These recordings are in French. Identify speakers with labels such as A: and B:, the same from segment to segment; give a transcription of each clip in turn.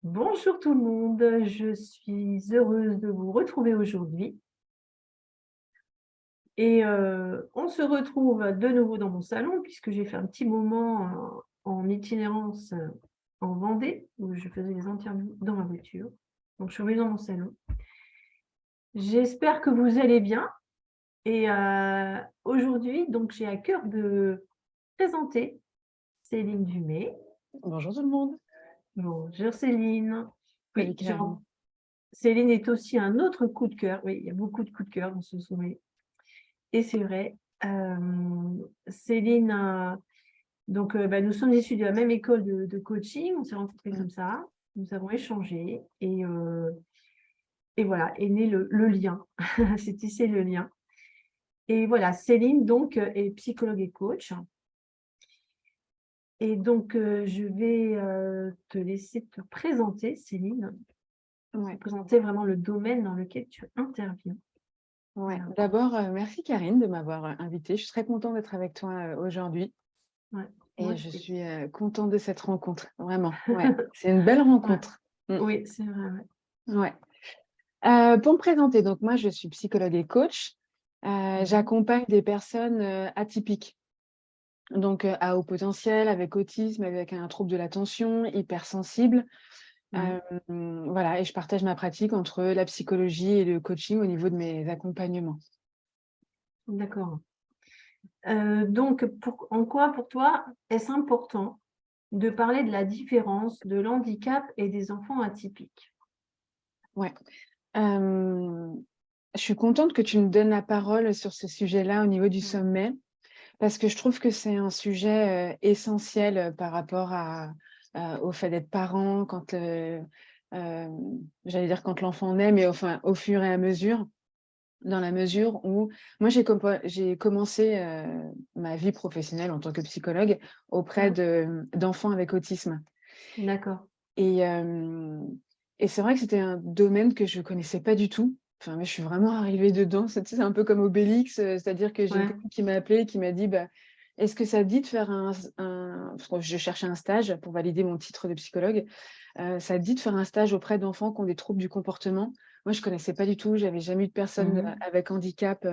A: Bonjour tout le monde, je suis heureuse de vous retrouver aujourd'hui et on se retrouve de nouveau dans mon salon puisque j'ai fait un petit moment en itinérance en Vendée où je faisais des interviews dans ma voiture. Donc je suis revenue dans mon salon. J'espère que vous allez bien et aujourd'hui donc j'ai à cœur de présenter Céline Dumay.
B: Bonjour tout le monde.
A: Bonjour Céline.
B: Salut
A: Oui,
B: Karine.
A: Céline est aussi un autre coup de cœur. Oui, il y a beaucoup de coups de cœur dans ce sommet. Et c'est vrai, Céline donc nous sommes issus de la même école de coaching, on s'est rencontrés
B: Mm.
A: comme ça, nous avons échangé et voilà, est né le lien. C'est tissé le lien et voilà, Céline donc est psychologue et coach et donc je vais, te laisser te présenter Céline, te
B: Ouais,
A: présenter vraiment le domaine dans lequel tu interviens.
B: ouais.
A: Voilà,
B: D'abord, merci Karine de m'avoir invitée. Je suis très contente d'être avec toi aujourd'hui
A: ouais, moi
B: et je
A: aussi.
B: suis contente de cette rencontre, vraiment. Ouais, c'est une belle
A: Ouais,
B: rencontre. Mm.
A: oui, c'est vrai, ouais.
B: Ouais. Pour me présenter, donc moi je suis psychologue et coach.
A: Mmh.
B: J'accompagne des personnes atypiques, donc à haut potentiel, avec autisme, avec un trouble de l'attention, hypersensible.
A: Ouais,
B: Voilà, et je partage ma pratique entre la psychologie et le coaching au niveau de mes accompagnements.
A: d'accord. Donc en quoi pour toi est-ce important de parler de la différence de l'handicap et des enfants atypiques?
B: Ouais. Hem, je suis contente que tu me donnes la parole sur ce sujet-là au niveau du
A: Mmh.
B: sommet, parce que je trouve que c'est un sujet, essentiel, par rapport au fait d'être parent quand, j'allais dire quand l'enfant naît, mais enfin au fur et à mesure, dans la mesure où moi j'ai commencé, ma vie professionnelle en tant que psychologue auprès
A: Ouais,
B: d'enfants avec autisme.
A: d'accord.
B: Et hem et c'est vrai que c'était un domaine que je connaissais pas du tout. Enfin, moi, je suis vraiment arrivée dedans, c'est un peu comme Obélix, c'est-à-dire que j'ai une
A: Ouais.
B: copine qui m'a appelée et qui m'a dit: «Bah, est-ce que ça te dit de faire un» parce que je cherchais un stage pour valider mon titre de psychologue. «Ça te dit de faire un stage auprès d'enfants qui ont des troubles du comportement?» Moi, je connaissais pas du tout, j'avais jamais eu de personne,
A: Mmh.
B: avec handicap,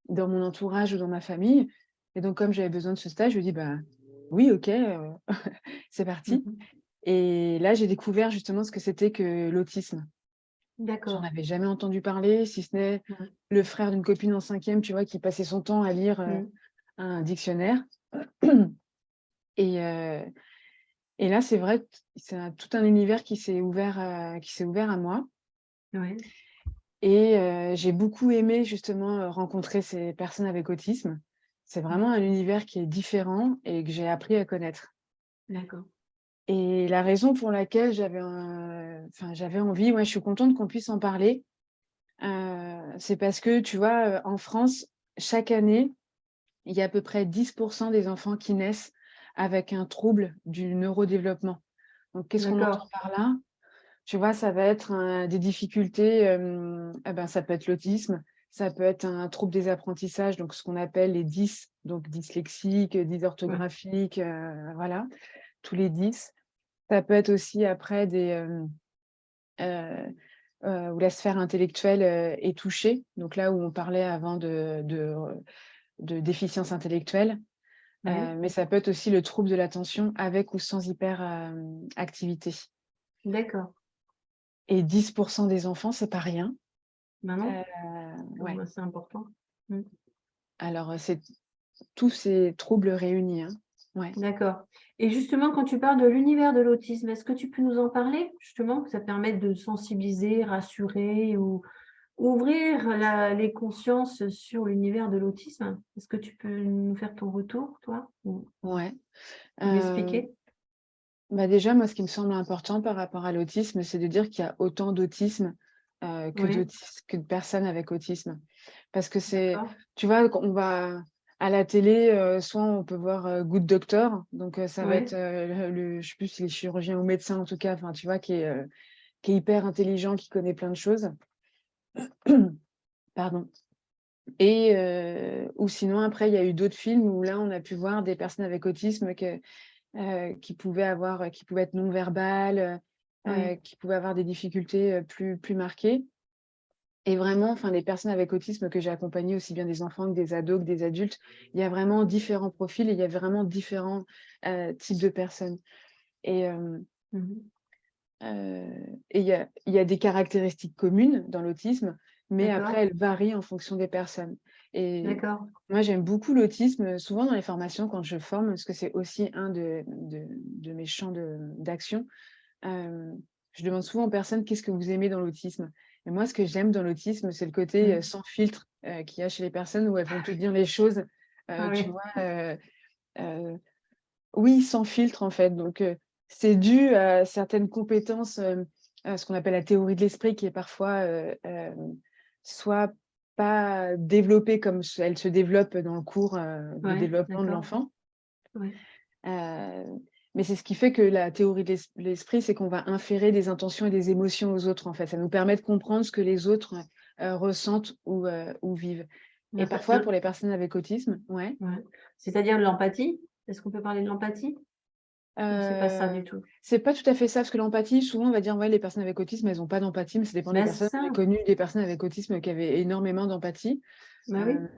B: dans mon entourage ou dans ma famille et donc comme j'avais besoin de ce stage, je lui ai dit: «Bah, oui, OK, c'est parti».
A: Mmh.
B: Et là, j'ai découvert justement ce que c'était que l'autisme. J'en
A: D'accord.
B: avais jamais entendu parler, si ce n'est
A: Ouais.
B: le frère d'une copine en 5e, tu vois, qui passait son temps à lire,
A: Mmh.
B: un dictionnaire. Et et là, c'est vrai, c'est tout un univers qui s'est ouvert à moi
A: Ouais.
B: et j'ai beaucoup aimé justement, rencontrer ces personnes avec autisme. C'est vraiment
A: Mmh.
B: un univers qui est différent et que j'ai appris à connaître.
A: D'accord.
B: Et la raison pour laquelle j'avais envie, ouais, je suis contente qu'on puisse en parler, c'est parce que, tu vois, en France, chaque année, il y a à peu près 10 des enfants qui naissent avec un trouble du neurodéveloppement. Donc qu'est-ce qu'on entend
A: D'accord.
B: par là? Tu vois, ça va être des difficultés, ça peut être l'autisme, ça peut être un trouble des apprentissages, donc ce qu'on appelle les 10, donc dyslexiques,
A: Ouais.
B: dysorthographiques, voilà, tous les 10. Ça peut être aussi après heu où la sphère intellectuelle, est touchée. Donc là où on parlait avant de déficience intellectuelle,
A: Ouais.
B: mais ça peut être aussi le trouble de l'attention avec ou sans activité.
A: D'accord.
B: Et 10 des enfants, c'est pas rien.
A: Ben non,
B: Heu,
A: c'est quand même
B: ouais.
A: assez important. Mmh.
B: Alors, c'est tous ces troubles réunis, hein. Ouais.
A: D'accord et justement, quand tu parles de l'univers de l'autisme, est-ce que tu peux nous en parler? Justement, que ça permette de sensibiliser, rassurer ou ouvrir les consciences sur l'univers de l'autisme. Est-ce que tu peux nous faire ton retour, toi?
B: Ouais.
A: Ou
B: Heu,
A: expliquer?
B: déjà, moi, ce qui me semble important par rapport à l'autisme, c'est de dire qu'il y a autant d'autisme,
A: Oui,
B: que de personnes avec autisme. Parce que c'est
A: d'accord.
B: tu vois, quand on va à la télé, soit on peut voir, Good Doctor, donc ça va être,
A: Oui,
B: je sais plus s'il est chirurgien ou médecin en tout cas, enfin, tu vois, qui est hyper intelligent, qui connaît plein de choses. Pardon. Et ou sinon après il y a eu d'autres films où là, on a pu voir des personnes avec autisme qui pouvaient être non verbales,
A: Oui.
B: qui pouvaient avoir des difficultés plus marquées. Et vraiment, enfin, les personnes avec autisme que j'ai accompagnées, aussi bien des enfants que des ados, que des adultes, il y a vraiment différents profils et il y a vraiment différents types de personnes. Et,
A: Mhm.
B: il y a des caractéristiques communes dans l'autisme, mais
A: D'accord.
B: après, elles varient en fonction des personnes. Et
A: D'accord.
B: moi, j'aime beaucoup l'autisme, souvent dans les formations quand je forme, parce que c'est aussi un de mes champs d'action. Euh, je demande souvent aux personnes qu'est-ce que vous aimez dans l'autisme. Et moi, ce que j'aime dans l'autisme, c'est le côté
A: Mm.
B: sans filtre qu'il y a chez les personnes où elles vont te dire les choses,
A: Ah
B: tu
A: oui.
B: vois, euh, oui, sans filtre en fait. Donc, c'est dû à certaines compétences, à ce qu'on appelle la théorie de l'esprit, qui est parfois soit pas développée comme elle se développe dans le cours de
A: Ouais,
B: développement de
A: d'accord.
B: l'enfant.
A: Oui.
B: Mais c'est ce qui fait que la théorie de l'esprit, c'est qu'on va inférer des intentions et des émotions aux autres, en fait. Ça nous permet de comprendre ce que les autres ressentent ou vivent. Et parfois, pour les personnes avec autisme, ouais.
A: Ouais. C'est-à-dire l'empathie? Est-ce qu'on peut parler de l'empathie? Ou c'est pas ça
B: Euh,
A: du tout?
B: c'est pas tout à fait ça, parce que l'empathie, souvent, on va dire, ouais, les personnes avec autisme, elles n'ont pas d'empathie, mais ça dépend des
A: Ben, c'est
B: personnes.
A: ça.
B: J'ai connu des personnes avec autisme qui avaient énormément d'empathie.
A: Ben oui.
B: Euh,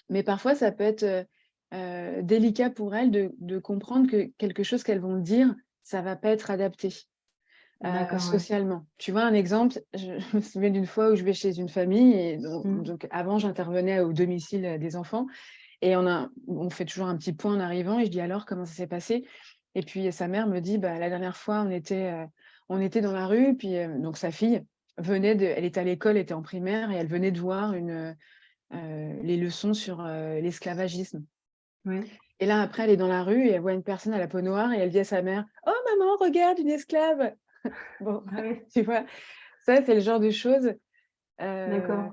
B: mais parfois, ça peut être délicat pour elles de comprendre que quelque chose qu'elles vont dire, ça va pas être adapté.
A: D'accord, ouais.
B: Socialement. Tu vois, un exemple, je me souviens d'une fois où je vais chez une famille, et
A: Mm.
B: donc avant, j'intervenais au domicile des enfants, et on fait toujours un petit point en arrivant, et je dis alors, comment ça s'est passé? Et puis sa mère me dit, bah, la dernière fois, on était dans la rue, puis donc sa fille elle était à l'école, elle était en primaire, et elle venait de voir les leçons sur l'esclavagisme.
A: Oui.
B: Et là, après, elle est dans la rue, et elle voit une personne à la peau noire, et elle dit à sa mère, oh maman, regarde, une esclave! Bon,
A: Ah oui.
B: tu vois, ça, c'est le genre de choses euh,
A: D'accord.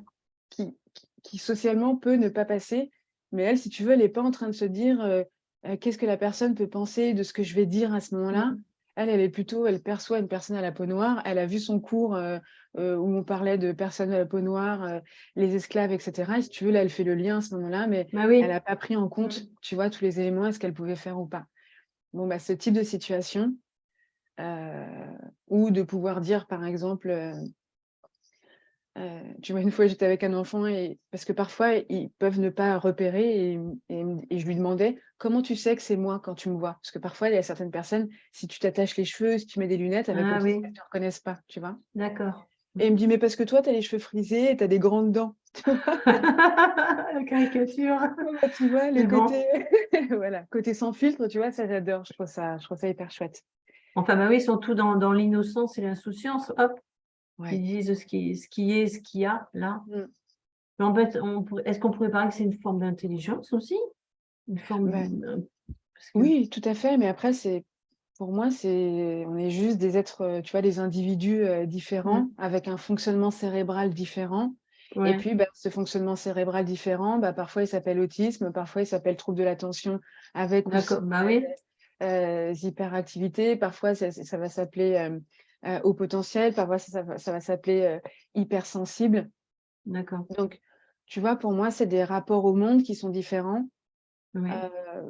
B: qui socialement peut ne pas passer. Mais elle, si tu veux, elle n'est pas en train de se dire qu'est-ce que la personne peut penser de ce que je vais dire à ce moment-là.
A: Mm.
B: Elle perçoit une personne à la peau noire. Elle a vu son cours où on parlait de personnes à la peau noire, les esclaves, etc. Et si tu veux, là, elle fait le lien à ce moment-là, mais
A: Ben
B: elle
A: oui.
B: n'a pas pris en
A: Mm.
B: compte, tu vois, tous les éléments, est-ce qu'elle pouvait faire ou pas. Bon, bah, ce type de situation, ou de pouvoir dire, par exemple, tu vois, une fois, j'étais avec un enfant, et parce que parfois, ils peuvent ne pas repérer, et je lui demandais: «Comment tu sais que c'est moi quand tu me vois?» Parce que parfois, il y a certaines personnes, si tu t'attaches les cheveux, si tu mets des lunettes, avec
A: Ah
B: autisme,
A: oui.
B: elles ne te reconnaissent pas, tu vois?
A: D'accord.
B: Et il me dit: «Mais parce que toi, tu as les cheveux frisés et tu as des grandes dents». Tu vois?
A: La caricature.
B: Bon, bah, tu vois, le
A: Mais bon.
B: côté voilà, côté sans filtre, tu vois, ça j'adore, je trouve ça hyper chouette.
A: Enfin, bah oui, surtout dans l'innocence et l'insouciance, hop, ils
B: Ouais.
A: disent ce qui est, ce qu'il y a là.
B: Mmh.
A: Mais en fait, est-ce qu'on pourrait parler que c'est une forme d'intelligence aussi? Une forme,
B: Bah,
A: parce que
B: oui, tout à fait, mais après pour moi, on est juste des êtres, tu vois, des individus, différents,
A: mm,
B: avec un fonctionnement cérébral différent, et
A: ouais,
B: puis, bah, ce fonctionnement cérébral différent, bah, parfois il s'appelle autisme, parfois il s'appelle trouble de l'attention avec ou
A: d'accord,
B: sans
A: bah oui,
B: hyperactivité, parfois ça va s'appeler, haut potentiel, parfois ça va s'appeler, hypersensible.
A: d'accord,
B: Donc, tu vois, pour moi, c'est des rapports au monde qui sont différents.
A: oui,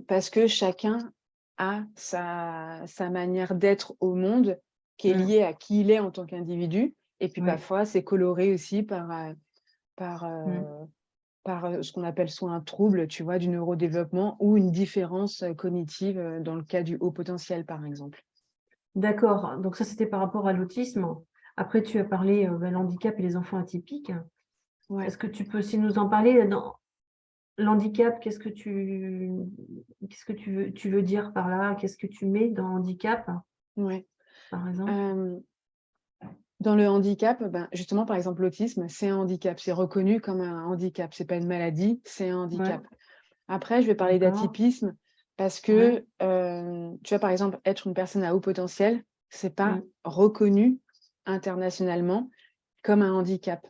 B: Parce que chacun a sa manière d'être au monde qui est
A: mm,
B: liée à qui il est en tant qu'individu, et puis
A: oui,
B: parfois c'est coloré aussi par,
A: mm.
B: ce qu'on appelle soit un trouble, tu vois, du neurodéveloppement, ou une différence, cognitive, dans le cas du haut potentiel, par exemple.
A: D'accord. Donc ça, c'était par rapport à l'autisme. Après, tu as parlé l'handicap et les enfants atypiques.
B: Ouais,
A: Est-ce que tu peux aussi nous en parler dans l'handicap? Qu'est-ce que tu veux dire par là? Qu'est-ce que tu mets dans handicap,
B: ouais.
A: par exemple?
B: Hem, dans le handicap, ben, justement, par exemple, l'autisme, c'est un handicap. C'est reconnu comme un handicap. C'est pas une maladie, c'est un
A: Ouais,
B: handicap. Après, je vais parler
A: d'accord,
B: d'atypisme parce
A: ouais,
B: que, tu vois, par exemple, être une personne à haut potentiel, c'est pas
A: mm,
B: reconnu internationalement comme un handicap.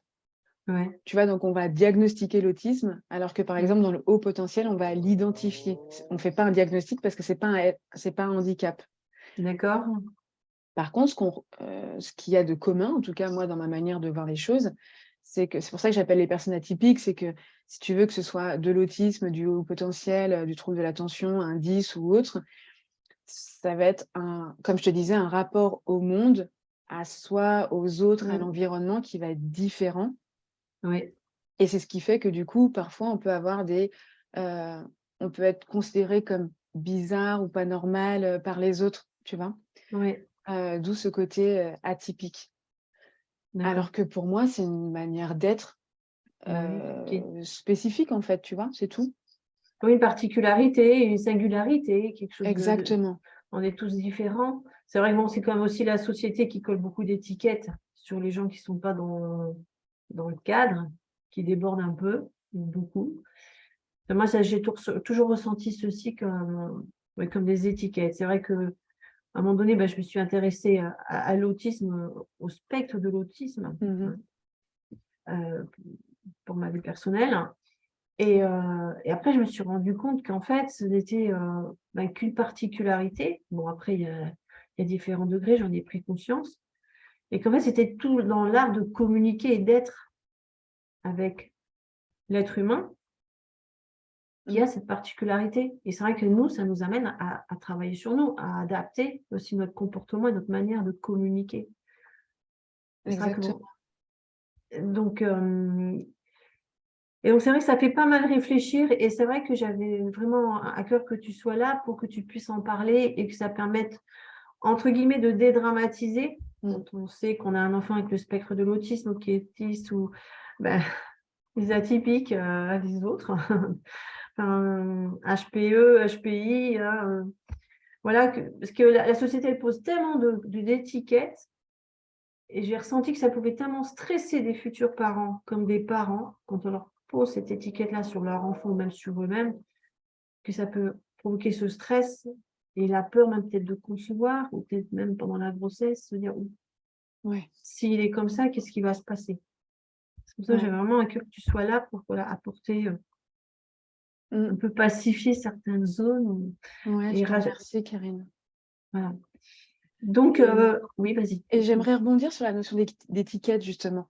A: ouais,
B: Tu vois? Donc on va diagnostiquer l'autisme, alors que, par exemple,
A: mm,
B: dans le haut potentiel, on va l'identifier. On fait pas un diagnostic parce que c'est pas un handicap.
A: d'accord,
B: Par contre, ce qu'il y a de commun, en tout cas moi dans ma manière de voir les choses, c'est pour ça que j'appelle les personnes atypiques, c'est que si tu veux que ce soit de l'autisme, du haut potentiel, du trouble de l'attention, un 10 ou autre, ça va être comme je te disais, un rapport au monde à soi, aux autres, à
A: Mm.
B: l'environnement qui va être différent.
A: Oui,
B: Et c'est ce qui fait que du coup, parfois, on peut avoir on peut être considéré comme bizarre ou pas normal par les autres, tu vois.
A: oui,
B: D'où ce côté atypique.
A: d'accord.
B: Alors que pour moi, c'est une manière d'être
A: Oui,
B: spécifique, en fait, tu vois, c'est tout.
A: oui, une particularité, une singularité, quelque chose
B: Exactement.
A: On est tous différents. C'est vrai que bon, c'est comme aussi la société qui colle beaucoup d'étiquettes sur les gens qui ne sont pas dans le cadre, qui débordent un peu, beaucoup. Et moi, j'ai toujours ressenti ceci comme, ouais, comme des étiquettes. C'est vrai que à un moment donné, je me suis intéressée à l'autisme, au spectre de l'autisme,
B: Mmh.
A: hein, euh, pour ma vie personnelle. Et après, je me suis rendu compte qu'en fait, ce n'était qu'une particularité. Bon, après, il y a différents degrés, j'en ai pris conscience. Et qu'en fait, c'était tout dans l'art de communiquer et d'être avec l'être humain qui
B: Mmh.
A: a cette particularité. Et c'est vrai que nous, ça nous amène à travailler sur nous, à adapter aussi notre comportement et notre manière de communiquer. Et c'est vrai que bon,
B: Exactement.
A: donc, et donc c'est vrai que ça fait pas mal réfléchir et c'est vrai que j'avais vraiment à cœur que tu sois là pour que tu puisses en parler et que ça permette, entre guillemets, «de dédramatiser»
B: Mmh.
A: quand on sait qu'on a un enfant avec le spectre de l'autisme ou qui est autiste ou, ben, les atypiques, les autres. Enfin, HPE, HPI, hein, voilà parce que la société, elle pose tellement d'étiquettes et j'ai ressenti que ça pouvait tellement stresser des futurs parents comme des parents quand on leur pose cette étiquette-là sur leur enfant ou même sur eux-mêmes, que ça peut provoquer ce stress et la peur même peut-être de concevoir ou peut-être même pendant la grossesse, se dire: «Ouh,
B: Ouais,
A: s'il est comme ça, qu'est-ce qui va se passer?» C'est pour ça que
B: ouais.
A: j'avais vraiment à cœur que tu sois là pour, voilà, apporter,
B: Mmh.
A: un peu pacifier certaines zones
B: Ouais, je
A: et
B: te
A: raj
B: remercie, Karine.
A: voilà. Donc
B: Et
A: oui, vas-y,
B: et
A: excuse.
B: j'aimerais rebondir sur la notion d'étiquette, justement.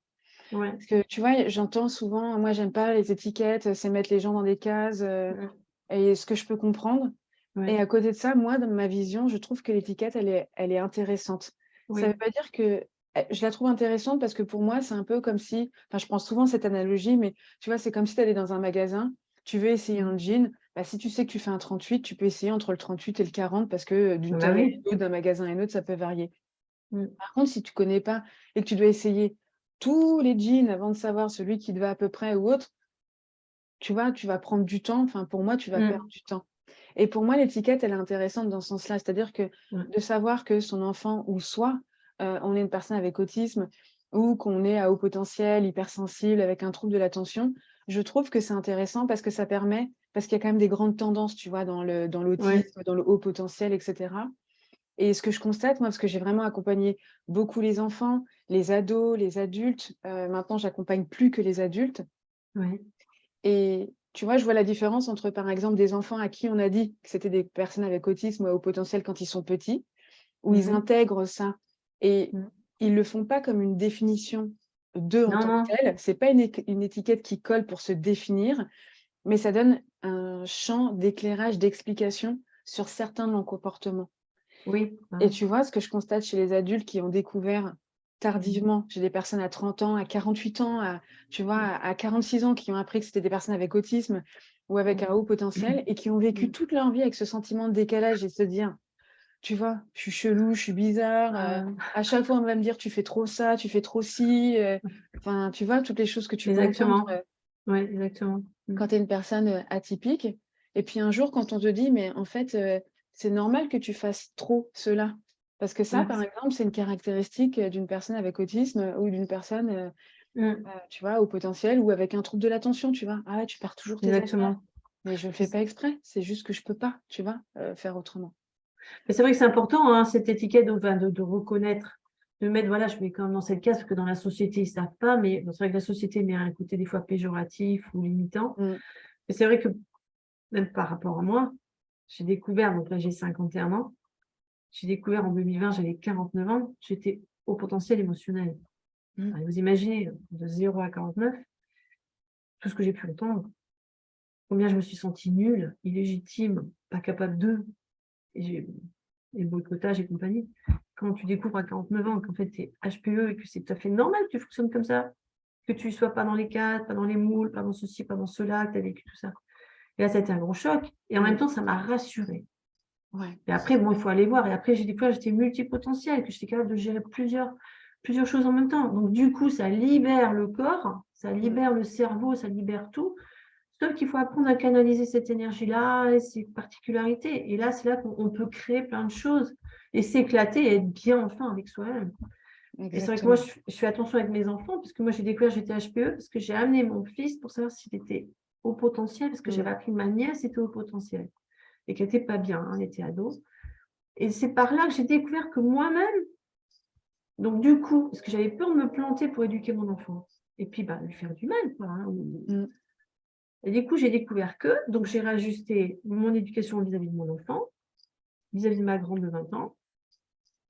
A: Ouais.
B: Parce que, tu vois, j'entends souvent: «Moi, j'aime pas les étiquettes, c'est mettre les gens dans des cases»,
A: Mmh.
B: et ce que je peux comprendre. Et
A: Ouais.
B: à côté de ça, moi, dans ma vision, je trouve que l'étiquette, elle est intéressante. Ça veut
A: Oui.
B: pas dire que je la trouve intéressante parce que pour moi, c'est un peu comme si enfin, je prends souvent cette analogie, mais tu vois, c'est comme si tu allais dans un magasin, tu veux essayer
A: Mmh.
B: un jean, bah, si tu sais que tu fais un 38, tu peux essayer entre le 38 et le 40 parce que, d'une
A: Bah
B: taille à
A: oui.
B: une autre, d'un magasin à un autre, ça peut varier.
A: Mmh.
B: Par contre, si tu connais pas et que tu dois essayer tous les jeans avant de savoir celui qui te va à peu près ou autre, tu vois, tu vas prendre du temps. Enfin, pour moi, tu vas perdre
A: Mmh.
B: du temps. Et pour moi, l'étiquette, elle est intéressante dans ce sens-là. C'est-à-dire que
A: Ouais.
B: de savoir que son enfant ou soi, on est une personne avec autisme ou qu'on est à haut potentiel, hypersensible, avec un trouble de l'attention, je trouve que c'est intéressant parce que ça permet parce qu'il y a quand même des grandes tendances, tu vois, dans
A: Ouais.
B: l'autisme, dans le haut potentiel et cetera. Et ce que je constate, moi, parce que j'ai vraiment accompagné beaucoup les enfants, les ados, les adultes, maintenant j'accompagne plus que les adultes.
A: Ouais.
B: Et tu vois, je vois la différence entre, par exemple, des enfants à qui on a dit que c'était des personnes avec autisme ou à haut potentiel quand ils sont petits, où
A: Mmh
B: ils
A: mh.
B: intègrent ça et
A: Mmh.
B: ils le font pas comme une définition d'eux en
A: Non,
B: tant
A: non.
B: que tels. C'est pas une étiquette qui colle pour se définir, mais ça donne un champ d'éclairage, d'explication sur certains de leurs comportements.
A: Oui. Bah
B: Et
A: oui.
B: tu vois, ce que je constate chez les adultes qui ont découvert
A: Mmh.
B: tardivement, j'ai des personnes à 30 ans, à 48 ans, tu vois,
A: Mmh.
B: à 46 ans qui ont appris que c'était des personnes avec autisme ou avec un
A: Mmh.
B: haut potentiel et qui ont vécu
A: Mmh.
B: toute leur vie avec ce sentiment de décalage et se dire, tu vois, je suis chelou, je suis bizarre, à chaque fois on va me dire tu fais trop ça, tu fais trop ci, enfin, tu vois, toutes les choses que tu peux entendre
A: Exactement. Ouais, exactement. Mmh.
B: quand tu es une personne, atypique et puis un jour quand on te dit: «Mais en fait, c'est normal que tu fasses trop cela». Parce que ça,
A: Ouais.
B: par exemple, c'est une caractéristique, d'une personne avec autisme, ou d'une personne,
A: Mmh.
B: tu vois, au potentiel ou avec un trouble de l'attention, tu vois? «Ah ouais, tu perds toujours tes affaires».
A: Exactement.
B: Mais je le
A: Et
B: fais pas exprès, c'est juste que je peux pas, tu vois, faire autrement.
A: c'est vrai que c'est important, hein, cette étiquette de reconnaître, de mettre, voilà, je mets quand même dans cette case, parce que dans la société, ils savent pas, mais bon, c'est vrai que la société met un côté des fois péjoratif ou limitant.
B: Mmh.
A: Et c'est vrai que même par rapport à moi, j'ai découvert, donc là j'ai 51 ans, j'ai découvert en 2020, j'avais 49 ans, j'étais au potentiel émotionnel.
B: Mmh.
A: Alors vous imaginez, de 0 à 49, tout ce que j'ai pu entendre, combien je me suis sentie nulle, illégitime, pas capable de et j'ai et le boycottage et compagnie. quand tu découvres à 49 ans qu'en fait, tu es HPE et que c'est tout à fait normal que tu fonctionnes comme ça, que tu ne sois pas dans les cadres, pas dans les moules, pas dans ceci, pas dans cela, que tu as vécu tout ça. Et là, ça a été un gros choc. Et en même temps, ça m'a rassurée.
B: Ouais.
A: Et après, bon, il faut aller voir. Et après, j'ai découvert que j'étais multipotentielle, que j'étais capable de gérer plusieurs choses en même temps. Donc, du coup, ça libère le corps, ça libère le cerveau, ça libère tout. Sauf qu'il faut apprendre à canaliser cette énergie-là et ses particularités. Et là, c'est là qu'on peut créer plein de choses et s'éclater et être bien enfin avec soi-même. Et c'est vrai que moi, je fais attention avec mes enfants, parce que moi, j'ai découvert que j'étais HPE, parce que j'ai amené mon fils pour savoir s'il était au potentiel, parce que j'avais appris que ma nièce était au potentiel et qu'elle n'était pas bien, hein, elle était ado. Et c'est par là que j'ai découvert que moi-même, donc du coup, parce que j'avais peur de me planter pour éduquer mon enfant, et puis lui faire du mal, quoi. Hein, Et du coup, j'ai découvert donc j'ai réajusté mon éducation vis-à-vis de mon enfant, vis-à-vis de ma grande de 20 ans,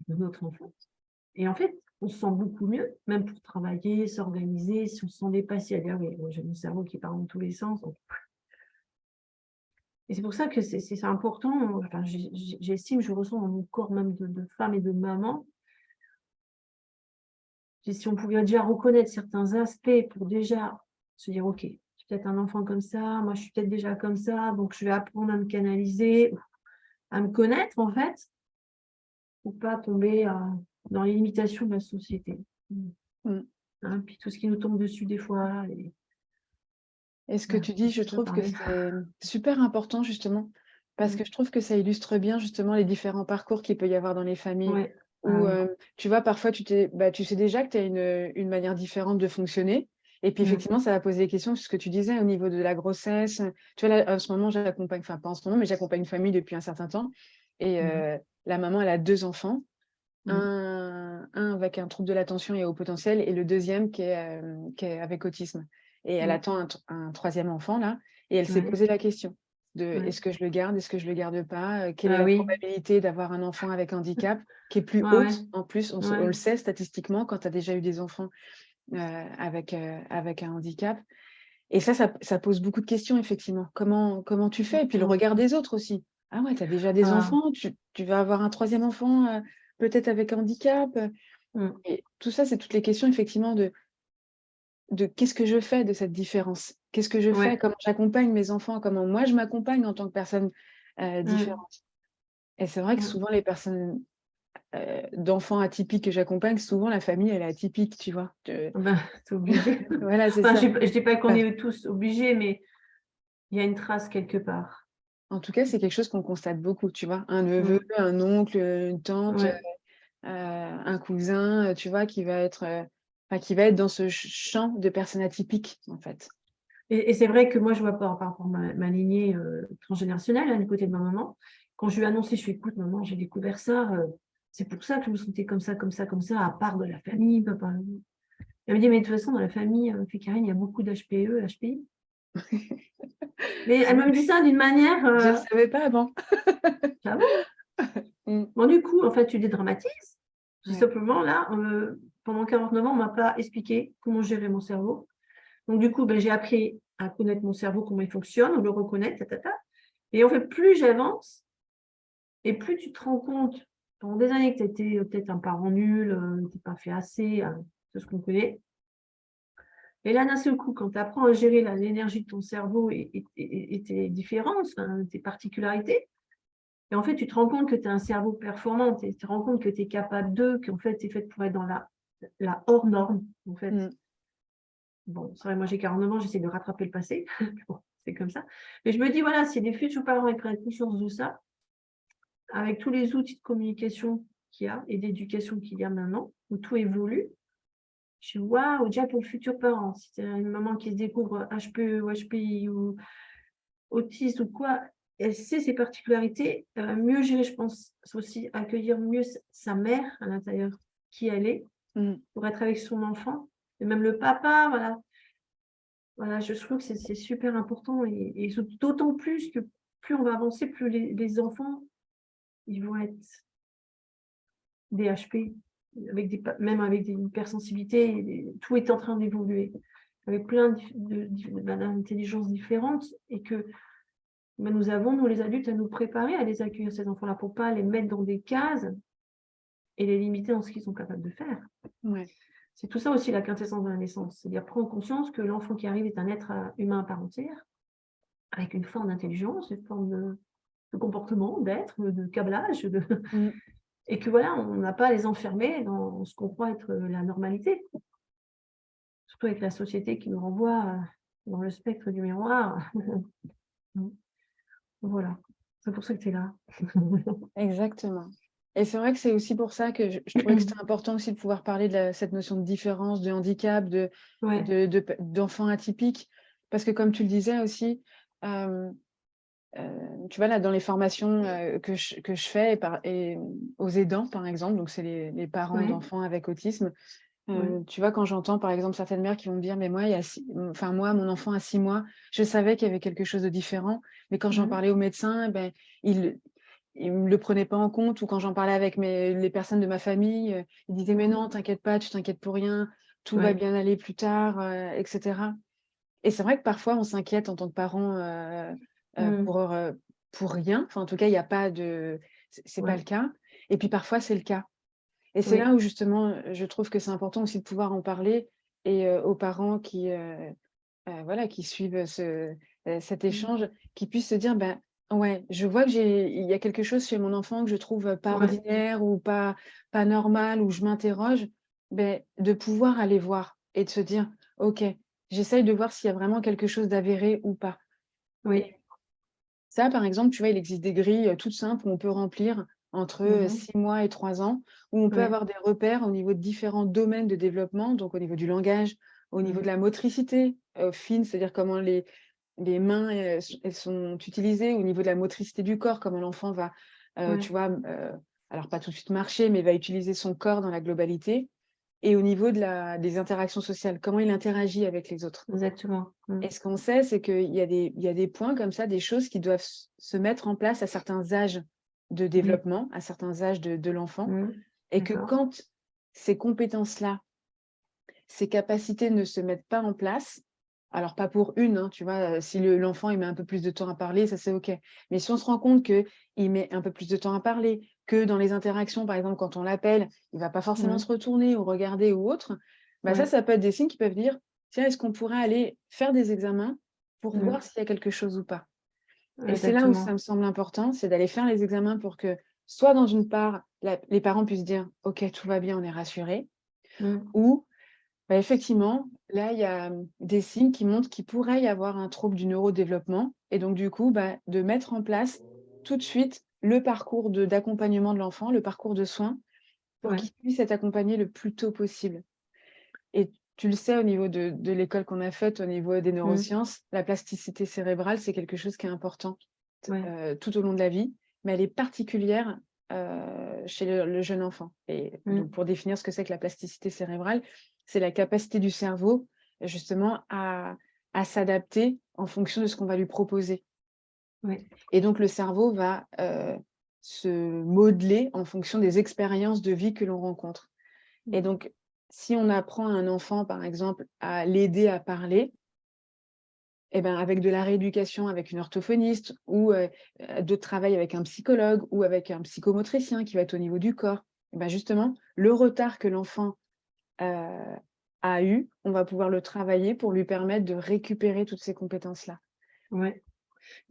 A: de notre enfant. Et en fait, on se sent beaucoup mieux, même pour travailler, s'organiser, si on se sent dépassé, à dire oui, moi, j'ai mon cerveau qui part dans tous les sens. Donc... Et c'est pour ça que c'est important, enfin, j'estime, je ressens dans mon corps même de femme et de maman, si on pouvait déjà reconnaître certains aspects pour déjà se dire, ok, je suis peut-être un enfant comme ça, moi je suis peut-être déjà comme ça, donc je vais apprendre à me canaliser, à me connaître en fait, pour pas tomber dans les limitations de la société. Hein, puis tout ce qui nous tombe dessus des fois.
B: Et ce que tu dis, je trouve que c'est super important justement, parce que je trouve que ça illustre bien justement les différents parcours qu'il peut y avoir dans les familles. Où, tu vois, parfois, tu sais déjà que tu as une manière différente de fonctionner. Et puis, effectivement, ça va poser des questions sur ce que tu disais au niveau de la grossesse. Tu vois, là, en ce moment, j'accompagne, enfin, pas en ce moment, mais j'accompagne une famille depuis un certain temps. Et la maman, elle a 2 enfants. Un avec un trouble de l'attention et au potentiel, et le deuxième qui est avec autisme. Et elle attend un troisième enfant, là, et elle s'est posé la question de est-ce que je le garde, est-ce que je le garde pas, quelle est la probabilité d'avoir un enfant avec handicap qui est plus haute en plus, on le sait statistiquement quand tu as déjà eu des enfants avec un handicap. Et ça pose beaucoup de questions, effectivement. Comment tu fais? Et puis le regard des autres aussi. Ah ouais, tu as déjà des enfants, tu vas avoir un troisième enfant, peut-être avec un handicap. Et tout ça, c'est toutes les questions, effectivement, de qu'est-ce que je fais de cette différence? Qu'est-ce que je fais? Comment j'accompagne mes enfants? Comment moi, je m'accompagne en tant que personne différente? Et c'est vrai que souvent, les personnes d'enfants atypiques que j'accompagne, souvent, la famille, elle est atypique, tu vois?
A: C'est obligé.
B: Voilà, c'est
A: Enfin,
B: ça.
A: je dis pas qu'on est tous obligés, mais il y a une trace quelque part.
B: En tout cas, c'est quelque chose qu'on constate beaucoup, tu vois? Un neveu, un oncle, une tante, un cousin, tu vois? Qui va être dans ce champ de personnes atypiques, en fait.
A: Et c'est vrai que moi, je vois par rapport à ma lignée transgénérationnelle, du côté de ma maman. Quand je lui ai annoncé, je lui ai dit, écoute, maman, j'ai découvert ça. C'est pour ça que je me sentais comme ça, à part de la famille. Papa. Elle me dit, mais de toute façon, dans la famille Karine, il y a beaucoup d'HPE, HPI. Mais elle me dit ça d'une manière.
B: Je ne savais pas avant.
A: Ah bon? Bon, du coup, en fait, tu dédramatises. Tout simplement, là, pendant 49 ans, on ne m'a pas expliqué comment gérer mon cerveau. Donc, du coup, j'ai appris à connaître mon cerveau, comment il fonctionne, on le reconnaît, Et en fait, plus j'avance, et plus tu te rends compte, pendant des années, que tu étais peut-être un parent nul, tu n'as pas fait assez, de ce qu'on connaît. Et là, d'un seul coup, quand tu apprends à gérer l'énergie de ton cerveau et tes différences, tes particularités, et en fait, tu te rends compte que tu as un cerveau performant, tu te rends compte que tu es capable qu'en fait, tu es faite pour être dans la hors norme, en fait. Bon, c'est vrai, moi j'ai 49 ans, j'essaie de rattraper le passé. Bon, c'est comme ça. Mais je me dis, voilà, si les futurs parents prennent conscience de ça, avec tous les outils de communication qu'il y a et d'éducation qu'il y a maintenant, où tout évolue, je suis waouh, déjà pour le futur parent, si c'est une maman qui se découvre HPE ou HPI ou autiste ou quoi, elle sait ses particularités, elle va mieux gérer, je pense, aussi accueillir mieux sa mère à l'intérieur, qui elle est, pour être avec son enfant, et même le papa, voilà. Voilà, je trouve que c'est super important et d'autant plus que plus on va avancer, plus les enfants, ils vont être des HP, même avec des hypersensibilités, tout est en train d'évoluer, avec plein d'intelligences différentes et que nous avons, nous les adultes, à nous préparer à les accueillir, ces enfants-là, pour ne pas les mettre dans des cases et les limiter dans ce qu'ils sont capables de faire.
B: Ouais.
A: C'est tout ça aussi la quintessence de la naissance, c'est-à-dire prendre conscience que l'enfant qui arrive est un être humain à part entière, avec une forme d'intelligence, une forme de comportement, d'être, de câblage,
B: Mm.
A: et que voilà, on n'a pas à les enfermer dans ce qu'on croit être la normalité. Surtout avec la société qui nous renvoie dans le spectre du miroir. Voilà, c'est pour ça que tu es là.
B: Exactement. Et c'est vrai que c'est aussi pour ça que je trouvais que c'était important aussi de pouvoir parler de cette notion de différence, de handicap,
A: Ouais,
B: d'enfants atypiques. Parce que comme tu le disais aussi, tu vois, là, dans les formations que je fais et aux aidants, par exemple, donc c'est les parents
A: ouais,
B: d'enfants avec autisme,
A: ouais.
B: tu vois, quand j'entends, par exemple, certaines mères qui vont me dire, mais moi, moi, mon enfant à 6 mois, je savais qu'il y avait quelque chose de différent, mais quand j'en parlais au médecin, eh ben, il ne le prenait pas en compte, ou quand j'en parlais avec les personnes de ma famille, ils disaient, mais non, t'inquiète pas, tu t'inquiètes pour rien, tout va
A: Ouais.
B: bien aller plus tard, etc. Et c'est vrai que parfois, on s'inquiète en tant que parent euh,
A: Mmh.
B: pour, euh, pour rien. Enfin, en tout cas, il n'y a pas de... C'est pas
A: Ouais,
B: le cas. Et puis parfois, c'est le cas. Et c'est
A: oui.
B: là où justement, je trouve que c'est important aussi de pouvoir en parler et aux parents voilà, qui suivent cet
A: Mmh.
B: échange, qui puissent se dire, ben ouais, je vois que il y a quelque chose chez mon enfant que je trouve pas
A: Ouais,
B: ordinaire ou pas normal, ou je m'interroge, ben, de pouvoir aller voir et de se dire, ok, j'essaye de voir s'il y a vraiment quelque chose d'avéré ou pas.
A: oui.
B: Ça, par exemple, tu vois, il existe des grilles toutes simples où on peut remplir entre
A: Mmh.
B: 6 mois et 3 ans, où on peut
A: Ouais.
B: avoir des repères au niveau de différents domaines de développement, donc au niveau du langage, au niveau
A: Mmh.
B: de la motricité fine, c'est-à-dire comment les mains elles sont utilisées, au niveau de la motricité du corps, comment l'enfant va,
A: Ouais,
B: tu vois, alors pas tout de suite marcher, mais va utiliser son corps dans la globalité, et au niveau des interactions sociales, comment il interagit avec les autres.
A: exactement. Mmh.
B: Et ce qu'on sait, c'est qu'il y a des points comme ça, des choses qui doivent se mettre en place à certains âges de
A: Oui.
B: développement, à certains âges de l'enfant,
A: Mmh.
B: et que
A: D'accord.
B: quand ces compétences-là, ces capacités ne se mettent pas en place, alors pas pour une, hein, tu vois, si l'enfant il met un peu plus de temps à parler, ça c'est OK. Mais si on se rend compte qu'il met un peu plus de temps à parler, que dans les interactions, par exemple, quand on l'appelle, il va pas forcément
A: Mmh.
B: se retourner ou regarder ou autre, bah
A: Ouais.
B: ça peut être des signes qui peuvent dire, tiens, est-ce qu'on pourrait aller faire des examens pour
A: Mmh.
B: voir s'il y a quelque chose ou pas? Et c'est là où ça
A: Exactement.
B: me semble important, c'est d'aller faire les examens pour que, soit dans une part, les parents puissent dire, OK, tout va bien, on est rassurés,
A: Mmh.
B: ou bah, effectivement, là, il y a des signes qui montrent qu'il pourrait y avoir un trouble du neurodéveloppement, et donc du coup, bah, de mettre en place tout de suite le parcours d'accompagnement de l'enfant, le parcours de soins, pour
A: Ouais.
B: qu'il puisse être accompagné le plus tôt possible. Et tu le sais, au niveau de l'école qu'on a faite, au niveau des
A: Mmh.
B: neurosciences, la plasticité cérébrale, c'est quelque chose qui est important
A: Ouais.
B: tout au long de la vie, mais elle est particulière chez le jeune enfant. Et donc,
A: Mmh.
B: pour définir ce que c'est que la plasticité cérébrale, c'est la capacité du cerveau justement à s'adapter en fonction de ce qu'on va lui proposer.
A: Ouais.
B: Et donc, le cerveau va se modeler en fonction des expériences de vie que l'on rencontre. Et
A: Mmh.
B: donc, si on apprend à un enfant, par exemple, à l'aider à parler, eh ben, avec de la rééducation, avec une orthophoniste, ou de travail avec un psychologue ou avec un psychomotricien qui va être au niveau du corps, eh ben, justement, le retard que l'enfant heu, a eu, on va pouvoir le travailler pour lui permettre de récupérer toutes ces compétences-là.
A: Ouais.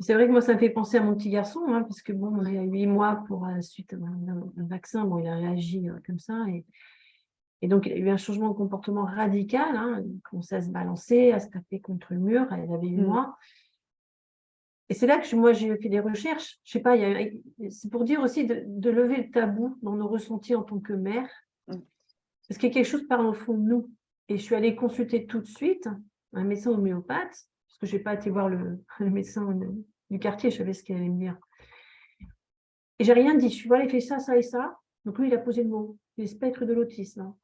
A: C'est vrai que moi, ça me fait penser à mon petit garçon, hein, parce que bon, il y
B: Ouais.
A: a 8 mois pour, suite à un vaccin, bon, il a réagi, comme ça, et donc il y a eu un changement de comportement radical, hein. Il commençait à se balancer, à se taper contre le mur. Elle avait 8
B: Mmh.
A: mois, et c'est là que moi, j'ai fait des recherches. Je sais pas, c'est pour dire aussi de lever le tabou dans nos ressentis en tant que mère,
B: Mmh.
A: parce qu'il y a quelque chose qui parle au fond de nous, et je suis allée consulter tout de suite un médecin homéopathe, parce que j'ai pas été voir le le médecin du quartier, je savais ce qu'il allait me dire. Et j'ai rien dit. Je suis: «Voilà, il fait ça, ça et ça». Donc lui, il a posé le mot. C'est le spectre de l'autisme, hein.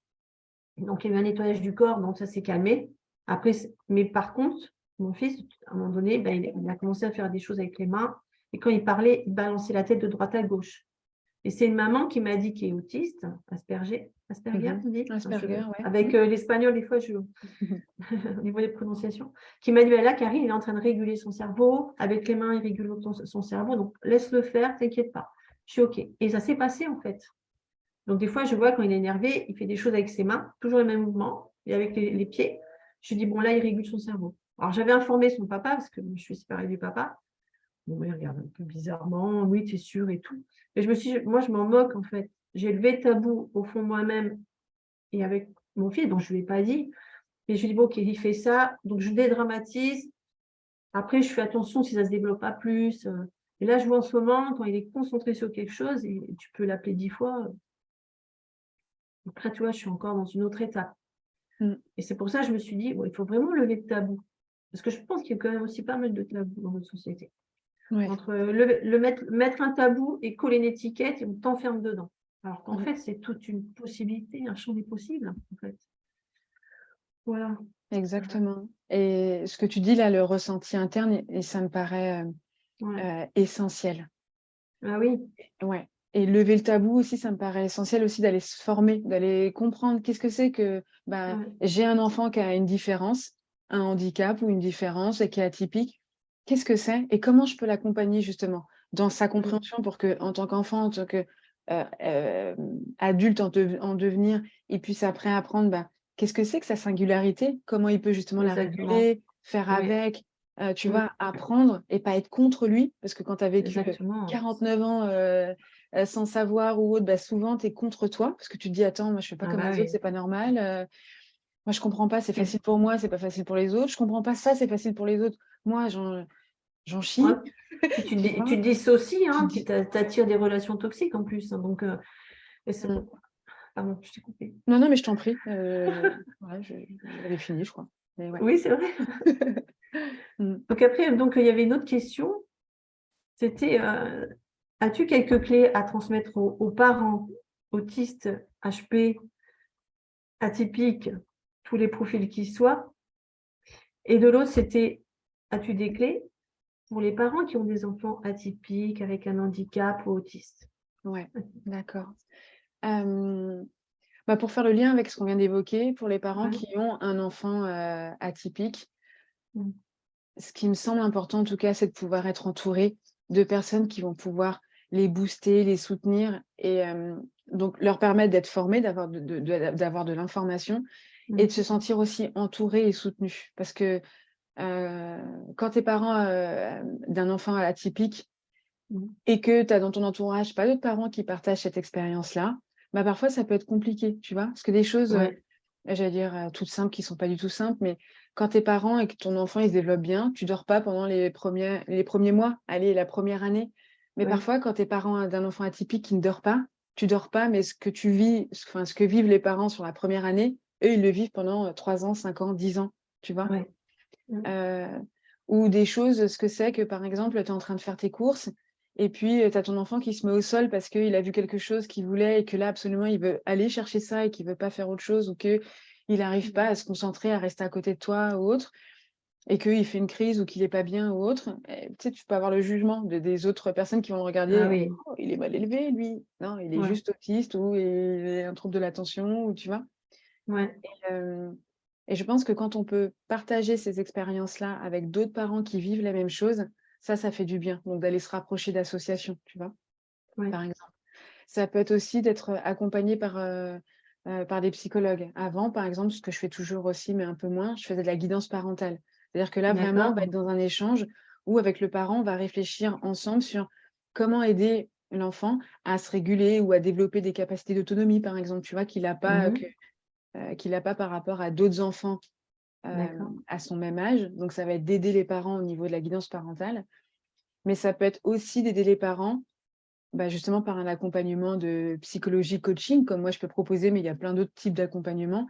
A: Donc il y a eu un nettoyage du corps, donc ça s'est calmé. Après mais par contre, mon fils, à un moment donné, bah, il a commencé à faire des choses avec les mains, et quand il parlait, il balançait la tête de droite à gauche. Et c'est une maman qui m'a dit, qui est autiste, Asperger,
B: Mmh.
A: on dit? Enfin,
B: Asperger, ouais.
A: avec,
B: Mmh.
A: l'espagnol, des fois, au niveau des prononciations, qui m'a dit: «Bah, là, Karine, il est en train de réguler son cerveau. Avec les mains, il régule son cerveau, donc laisse-le faire, t'inquiète pas». Je suis OK, et ça s'est passé, en fait. Donc, des fois, je vois quand il est énervé, il fait des choses avec ses mains, toujours les mêmes mouvements, et avec les pieds. Je dis, bon, là, il régule son cerveau. Alors, j'avais informé son papa, parce que je suis séparée du papa. Bon, il regarde un peu bizarrement, oui, tu es sûr et tout. Et je me suis dit, moi, je m'en moque, en fait. J'ai levé le tabou au fond de moi-même et avec mon fils, donc je ne lui ai pas dit. Et je lui ai dit, bon, ok, il fait ça, donc je dédramatise. Après, je fais attention si ça ne se développe pas plus. Et là, je vois en ce moment, quand il est concentré sur quelque chose, et tu peux l'appeler 10 fois. Après, tu vois, je suis encore dans une autre étape. Et c'est pour ça que je me suis dit, bon, il faut vraiment lever le tabou. Parce que je pense qu'il y a quand même aussi pas mal de tabous dans notre société.
B: Ouais.
A: Entre mettre un tabou et coller une étiquette, et on t'enferme dedans. Alors qu'en fait, c'est toute une possibilité, un champ des possibles, en fait. Voilà.
B: Exactement. Et ce que tu dis là, le ressenti interne, et ça me paraît essentiel.
A: Ah oui.
B: Ouais. Et lever le tabou aussi, ça me paraît essentiel aussi d'aller se former, d'aller comprendre qu'est-ce que c'est que j'ai un enfant qui a une différence, un handicap ou une différence et qui est atypique. Qu'est-ce que c'est et comment je peux l'accompagner justement dans sa compréhension pour que, en tant qu'enfant, en tant que adulte en devenir, il puisse après apprendre qu'est-ce que c'est que sa singularité, comment il peut justement la réguler, faire avec, tu vois, apprendre et pas être contre lui, parce que quand tu as vécu 49 ans sans savoir ou autre, souvent tu es contre toi, parce que tu te dis attends, moi je fais pas comme les autres, c'est pas normal, moi je comprends pas, c'est facile pour moi, c'est pas facile pour les autres, je comprends pas ça, c'est facile pour les autres, moi j'en chie.
A: Puis tu te dissocies, hein, puis tu attires des relations toxiques en plus. Donc, pardon, je t'ai coupé.
B: Non, mais je t'en prie. J'avais fini, je crois. Mais ouais.
A: Oui, c'est vrai. Donc après, il y avait une autre question. C'était, as-tu quelques clés à transmettre aux parents autistes, HP, atypiques, tous les profils qui soient? Et de l'autre, c'était, as-tu des clés pour les parents qui ont des enfants atypiques, avec un handicap ou autistes?
B: Ouais, d'accord. Pour faire le lien avec ce qu'on vient d'évoquer, pour les parents qui ont un enfant atypique, ce qui me semble important en tout cas, c'est de pouvoir être entouré de personnes qui vont pouvoir les booster, les soutenir et donc leur permettre d'être formés, d'avoir de l'information et de se sentir aussi entourés et soutenus. Parce que quand tu es parent d'un enfant atypique et que tu as dans ton entourage pas d'autres parents qui partagent cette expérience-là, parfois ça peut être compliqué, tu vois. Parce que des choses, j'allais dire toutes simples, qui sont pas du tout simples, mais quand tu es parent et que ton enfant il se développe bien, tu dors pas pendant les premiers mois, allez, la première année. Mais parfois, quand tu es parent d'un enfant atypique qui ne dort pas, tu dors pas, mais ce que tu vis, enfin ce que vivent les parents sur la première année, eux, ils le vivent pendant 3 ans, 5 ans, 10 ans, tu vois. Ou des choses, ce que c'est que, par exemple, tu es en train de faire tes courses et puis tu as ton enfant qui se met au sol parce qu'il a vu quelque chose qu'il voulait et que là, absolument, il veut aller chercher ça et qu'il ne veut pas faire autre chose ou qu'il n'arrive pas à se concentrer, à rester à côté de toi ou autre, et qu'il fait une crise ou qu'il n'est pas bien ou autre. Et, tu sais, tu peux avoir le jugement des autres personnes qui vont le regarder. Oh, il est mal élevé, lui. Non, il est juste autiste ou il a un trouble de l'attention, ou tu vois. Et je pense que quand on peut partager ces expériences-là avec d'autres parents qui vivent la même chose, ça fait du bien. Donc d'aller se rapprocher d'associations, tu vois, par exemple. Ça peut être aussi d'être accompagné par des psychologues. Avant, par exemple, ce que je fais toujours aussi, mais un peu moins, je faisais de la guidance parentale. C'est-à-dire que là, vraiment, on va être dans un échange où, avec le parent, on va réfléchir ensemble sur comment aider l'enfant à se réguler ou à développer des capacités d'autonomie, par exemple, tu vois, qu'il n'a pas par rapport à d'autres enfants à son même âge. Donc, ça va être d'aider les parents au niveau de la guidance parentale. Mais ça peut être aussi d'aider les parents justement par un accompagnement de psychologie coaching, comme moi je peux proposer, mais il y a plein d'autres types d'accompagnement.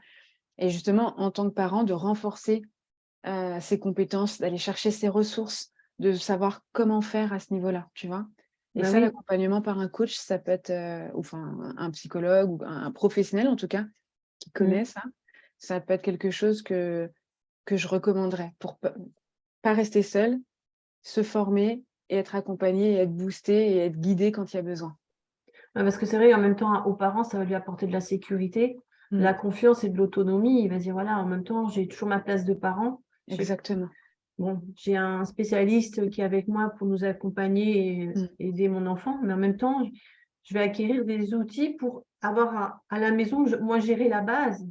B: Et justement, en tant que parent, de renforcer ses compétences, d'aller chercher ses ressources, de savoir comment faire à ce niveau-là, tu vois. Et l'accompagnement par un coach, ça peut être, un psychologue ou un professionnel en tout cas, qui connaît ça. Ça peut être quelque chose que je recommanderais pour pas rester seul, se former et être accompagné et être boosté et être guidé quand il y a besoin.
A: Parce que c'est vrai, en même temps, aux parents, ça va lui apporter de la sécurité, de la confiance et de l'autonomie. Il va dire, voilà, en même temps, j'ai toujours ma place de parent.
B: Exactement.
A: Bon, j'ai un spécialiste qui est avec moi pour nous accompagner et aider mon enfant, mais en même temps, je vais acquérir des outils pour avoir à la maison, moi, gérer la base.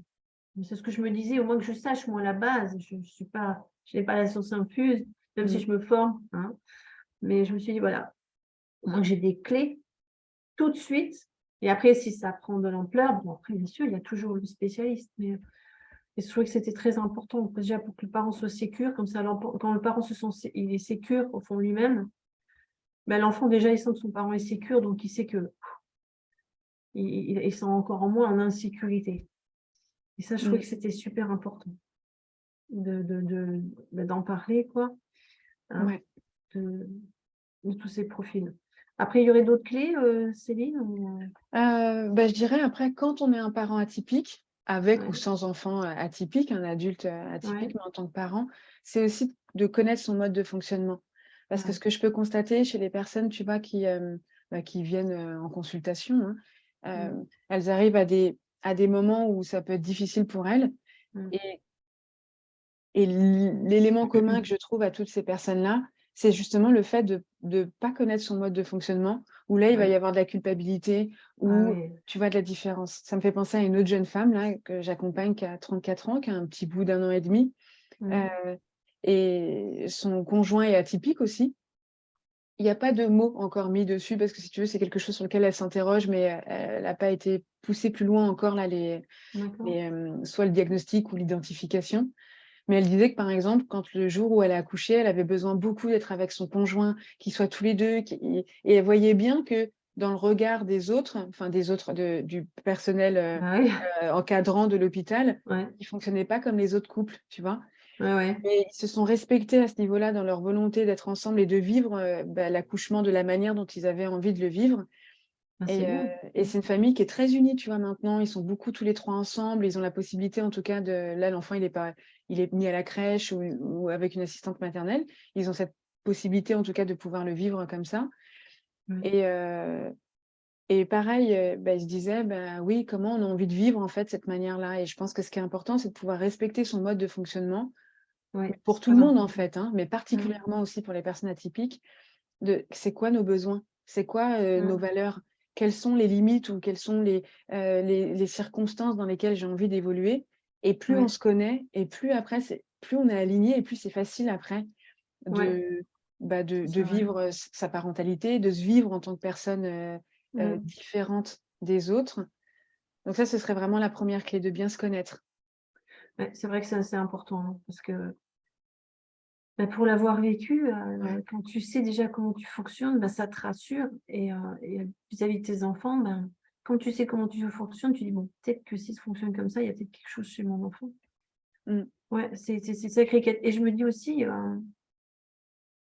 A: C'est ce que je me disais, au moins que je sache, moi, la base. Je n'ai pas la science infuse, même si je me forme, hein. Mais je me suis dit, voilà, au moins que j'ai des clés tout de suite. Et après, si ça prend de l'ampleur, bon, après, bien sûr, il y a toujours le spécialiste. Mais et je trouvais que c'était très important, déjà pour que le parent soit sécure, comme ça, quand le parent il est sécure au fond de lui-même, ben, l'enfant, déjà, il sent que son parent est sécure, donc il sait que il sent encore moins en insécurité. Et ça, je trouvais que c'était super important d'en parler, quoi, hein,
B: Ouais.
A: de tous ces profils. Après, il y aurait d'autres clés, Céline
B: Bah, je dirais après, quand on est un parent atypique, avec ou
A: Ouais,
B: sans enfant atypique, un adulte atypique,
A: ouais,
B: mais en tant que parent, c'est aussi de connaître son mode de fonctionnement. Parce que
A: ouais,
B: ce que je peux constater chez les personnes, tu vois, qui viennent en consultation, hein,
A: mmh,
B: elles arrivent à des moments où ça peut être difficile pour elles.
A: mmh.
B: Et, et l'élément commun que je trouve à toutes ces personnes-là, c'est justement le fait de ne pas connaître son mode de fonctionnement, où là, il va y
A: Ouais,
B: avoir de la culpabilité,
A: ah
B: ou
A: oui,
B: tu vois de la différence. Ça me fait penser à une autre jeune femme là, que j'accompagne qui a 34 ans, qui a un petit bout d'un an et demi,
A: mmh,
B: euh, et son conjoint est atypique aussi. Il n'y a pas de mots encore mis dessus, parce que si tu veux, c'est quelque chose sur lequel elle s'interroge, mais elle n'a pas été poussée plus loin encore, là,
A: d'accord,
B: soit le diagnostic ou l'identification. Mais elle disait que, par exemple, quand le jour où elle a accouché, elle avait besoin beaucoup d'être avec son conjoint, qu'ils soient tous les deux, et elle voyait bien que dans le regard des autres, enfin des autres, du personnel
A: ah oui,
B: encadrant de l'hôpital,
A: ouais,
B: ils ne fonctionnaient pas comme les autres couples, tu vois.
A: ouais, ouais,
B: Mais ils se sont respectés à ce niveau-là dans leur volonté d'être ensemble et de vivre l'accouchement de la manière dont ils avaient envie de le vivre.
A: ah, c'est
B: Et,
A: bien.
B: c'est une famille qui est très unie, tu vois, maintenant. Ils sont beaucoup tous les trois ensemble. Ils ont la possibilité, en tout cas, Là, l'enfant, il est mis à la crèche ou avec une assistante maternelle. Ils ont cette possibilité, en tout cas, de pouvoir le vivre comme ça.
A: Ouais,
B: Et, et pareil, ils se disaient, bah, oui, comment on a envie de vivre, en fait, cette manière-là. Et je pense que ce qui est important, c'est de pouvoir respecter son mode de fonctionnement, mais
A: ouais,
B: pour
A: c'est
B: tout le
A: très
B: monde, en
A: important.
B: fait, hein, mais
A: Mmh,
B: particulièrement aussi pour les personnes atypiques, c'est quoi nos besoins? C'est quoi, nos
A: mmh,
B: valeurs? Quelles sont les limites ou quelles sont les circonstances dans lesquelles j'ai envie d'évoluer? Et plus on
A: ouais,
B: se connaît et plus après plus on est aligné et plus c'est facile après
A: ouais,
B: de,
A: c'est
B: de
A: vrai.
B: vivre, sa parentalité, de se vivre en tant que personne,
A: Mmh.
B: différente des autres. Donc ça, ce serait vraiment la première clé, de bien se connaître.
A: Ouais, c'est vrai que c'est assez important, hein, parce que, bah, pour l'avoir vécu,
B: Ouais.
A: quand tu sais déjà comment tu fonctionnes, bah, ça te rassure et vis-à-vis de tes enfants, ben, quand tu sais comment tu fonctionnes, tu dis: «Bon, peut-être que s'il fonctionne comme ça, il y a peut-être quelque chose chez mon enfant».
B: Mmh.
A: Ouais, c'est sacré quête et je me dis aussi,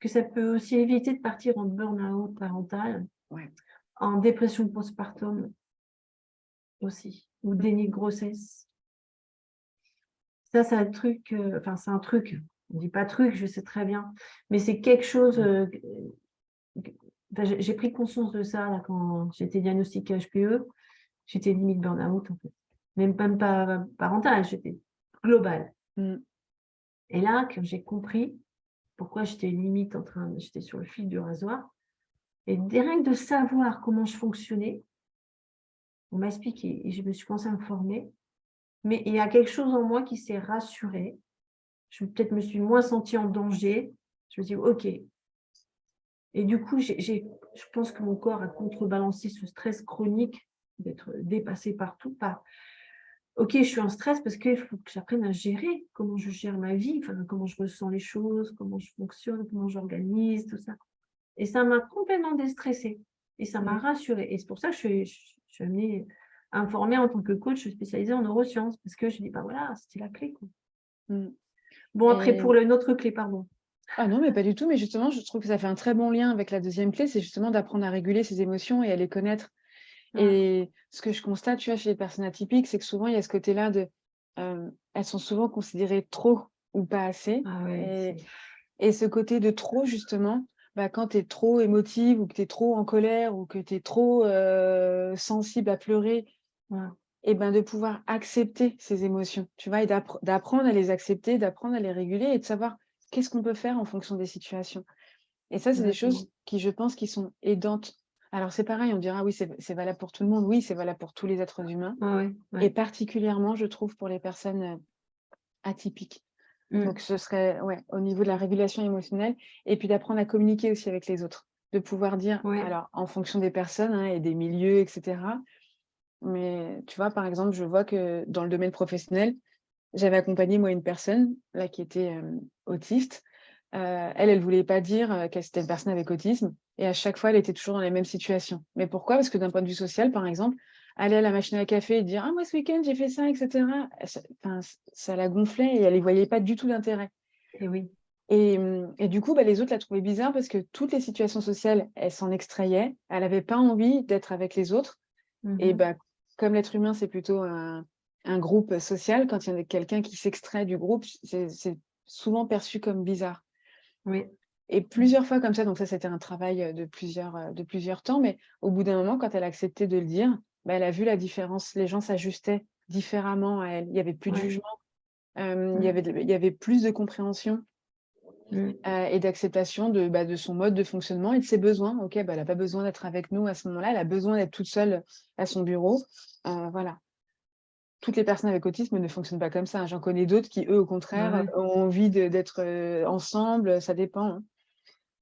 A: que ça peut aussi éviter de partir en burn-out parental,
B: Ouais.
A: en dépression postpartum aussi ou
B: Mmh.
A: déni de grossesse. Ça, c'est un truc, enfin, c'est un truc, on dit pas truc, je sais très bien, mais c'est quelque chose, q enfin, j'ai pris conscience de ça là quand j'ai été diagnostiquée HPE. J'étais limite burn-out en fait. Même pas parental, j'étais globale
B: Mmh.
A: et là, quand j'ai compris pourquoi j'étais sur le fil du rasoir et rien que de savoir comment je fonctionnais, on m'a expliqué et je me suis commencée à me former, mais il y a quelque chose en moi qui s'est rassuré. Je me suis moins sentie en danger. Je me suis dit: «OK». Et du coup, je pense que mon corps a contrebalancé ce stress chronique d'être dépassé par OK, je suis en stress parce qu'il faut que j'apprenne à gérer comment je gère ma vie, enfin, comment je ressens les choses, comment je fonctionne, comment j'organise, tout ça. Et ça m'a complètement déstressée et ça m'a
B: Mmh.
A: rassurée et c'est pour ça que je suis amenée à me former en tant que coach spécialisée en neurosciences parce que je dis: «Bah, voilà, c'était la clé, quoi».
B: Mmh.
A: Bon après
B: Et
A: pour le notre clé, pardon.
B: ah non, mais pas du tout, mais justement, je trouve que ça fait un très bon lien avec la deuxième clé, c'est justement d'apprendre à réguler ses émotions et à les connaître.
A: Mmh.
B: Et ce que je constate, tu vois, chez les personnes atypiques, c'est que souvent, il y a ce côté-là elles sont souvent considérées trop ou pas assez.
A: Ah ouais,
B: Et,
A: c'est
B: et ce côté de trop, justement, quand tu es trop émotive ou que tu es trop en colère ou que tu es trop sensible à pleurer,
A: ouais,
B: et ben de pouvoir accepter ces émotions, tu vois, et d'apprendre à les accepter, d'apprendre à les réguler et de savoir qu'est-ce qu'on peut faire en fonction des situations. Et ça, c'est des
A: exactement.
B: choses qui, je pense, qui sont aidantes Alors c'est pareil, on dira: «Oui, c'est valable pour tout le monde». Oui, c'est valable pour tous les êtres humains
A: Ouais, ouais,
B: et
A: ouais.
B: particulièrement, je trouve, pour les personnes, atypiques.
A: Mmh.
B: Donc ce serait ouais, au niveau de la régulation émotionnelle et puis d'apprendre à communiquer aussi avec les autres. De pouvoir dire
A: Ouais,
B: alors en fonction des personnes, hein, et des milieux et cetera, mais tu vois, par exemple, je vois que dans le domaine professionnel, j'avais accompagné moi une personne là qui était, autiste. Elle voulait pas dire, qu'elle c'était une personne avec autisme et à chaque fois, elle était toujours dans les mêmes situations. Mais pourquoi? Parce que d'un point de vue social, par exemple, aller à la machine à café et dire: «Ah moi ce week-end j'ai fait ça» et cetera, ça enfin ça la gonflait et elle y voyait pas du tout d'intérêt
A: et oui.
B: et du coup, bah, les autres la trouvaient bizarre parce que toutes les situations sociales, elle s'en extrayait. Elle avait pas envie d'être avec les autres et
A: Mmh.
B: bah, comme l'être humain, c'est plutôt un groupe social, quand il y a quelqu'un qui s'extrait du groupe, c'est souvent perçu comme bizarre
A: Oui.
B: et
A: Mmh.
B: plusieurs fois comme ça, donc ça, c'était un travail, de plusieurs temps, mais au bout d'un moment, quand elle a accepté de le dire, bah, elle a vu la différence. Les gens s'ajustaient différemment à elle. Il y avait plus de
A: Ouais.
B: jugement,
A: Mmh.
B: il y avait plus de compréhension,
A: Mmh.
B: et d'acceptation de, bah, de son mode de fonctionnement et de ses besoins. OK, bah, elle a pas besoin d'être avec nous à ce moment-là, elle a besoin d'être toute seule à son bureau, voilà. Toutes les personnes avec autisme ne fonctionnent pas comme ça, hein. J'en connais d'autres qui, eux, au
A: Bah,
B: contraire,
A: ouais.
B: ont envie d'être, ensemble, ça dépend, hein.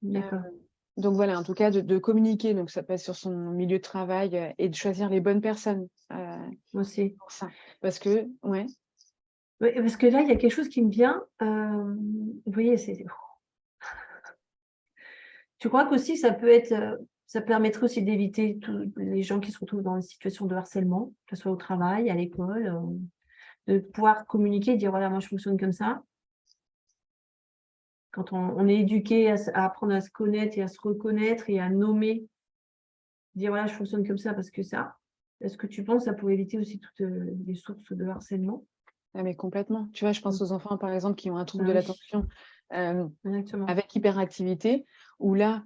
A: D'accord.
B: Hem, donc voilà, en tout cas de communiquer, donc ça passe sur son milieu de travail, et de choisir les bonnes personnes,
A: Aussi.
B: pour ça. Parce que ouais,
A: Oui, parce que là, il y a quelque chose qui me vient, vous voyez, c'est tu crois qu'aussi ça peut être, ça permettrait aussi d'éviter tous les gens qui se retrouvent dans une situation de harcèlement, que ce soit au travail, à l'école, de pouvoir communiquer, dire: «Voilà, moi je fonctionne comme ça». Quand on est éduqué à apprendre à se connaître et à se reconnaître et à nommer, dire: «Voilà, je fonctionne comme ça parce que ça». Est-ce que tu penses que ça pourrait éviter aussi toutes, les sources de harcèlement?
B: ah mais complètement. Tu vois, je pense
A: Mmh.
B: aux enfants, par exemple, qui ont un trouble
A: Bah
B: de
A: oui,
B: l'attention, hem,
A: exactement.
B: avec hyperactivité, où là,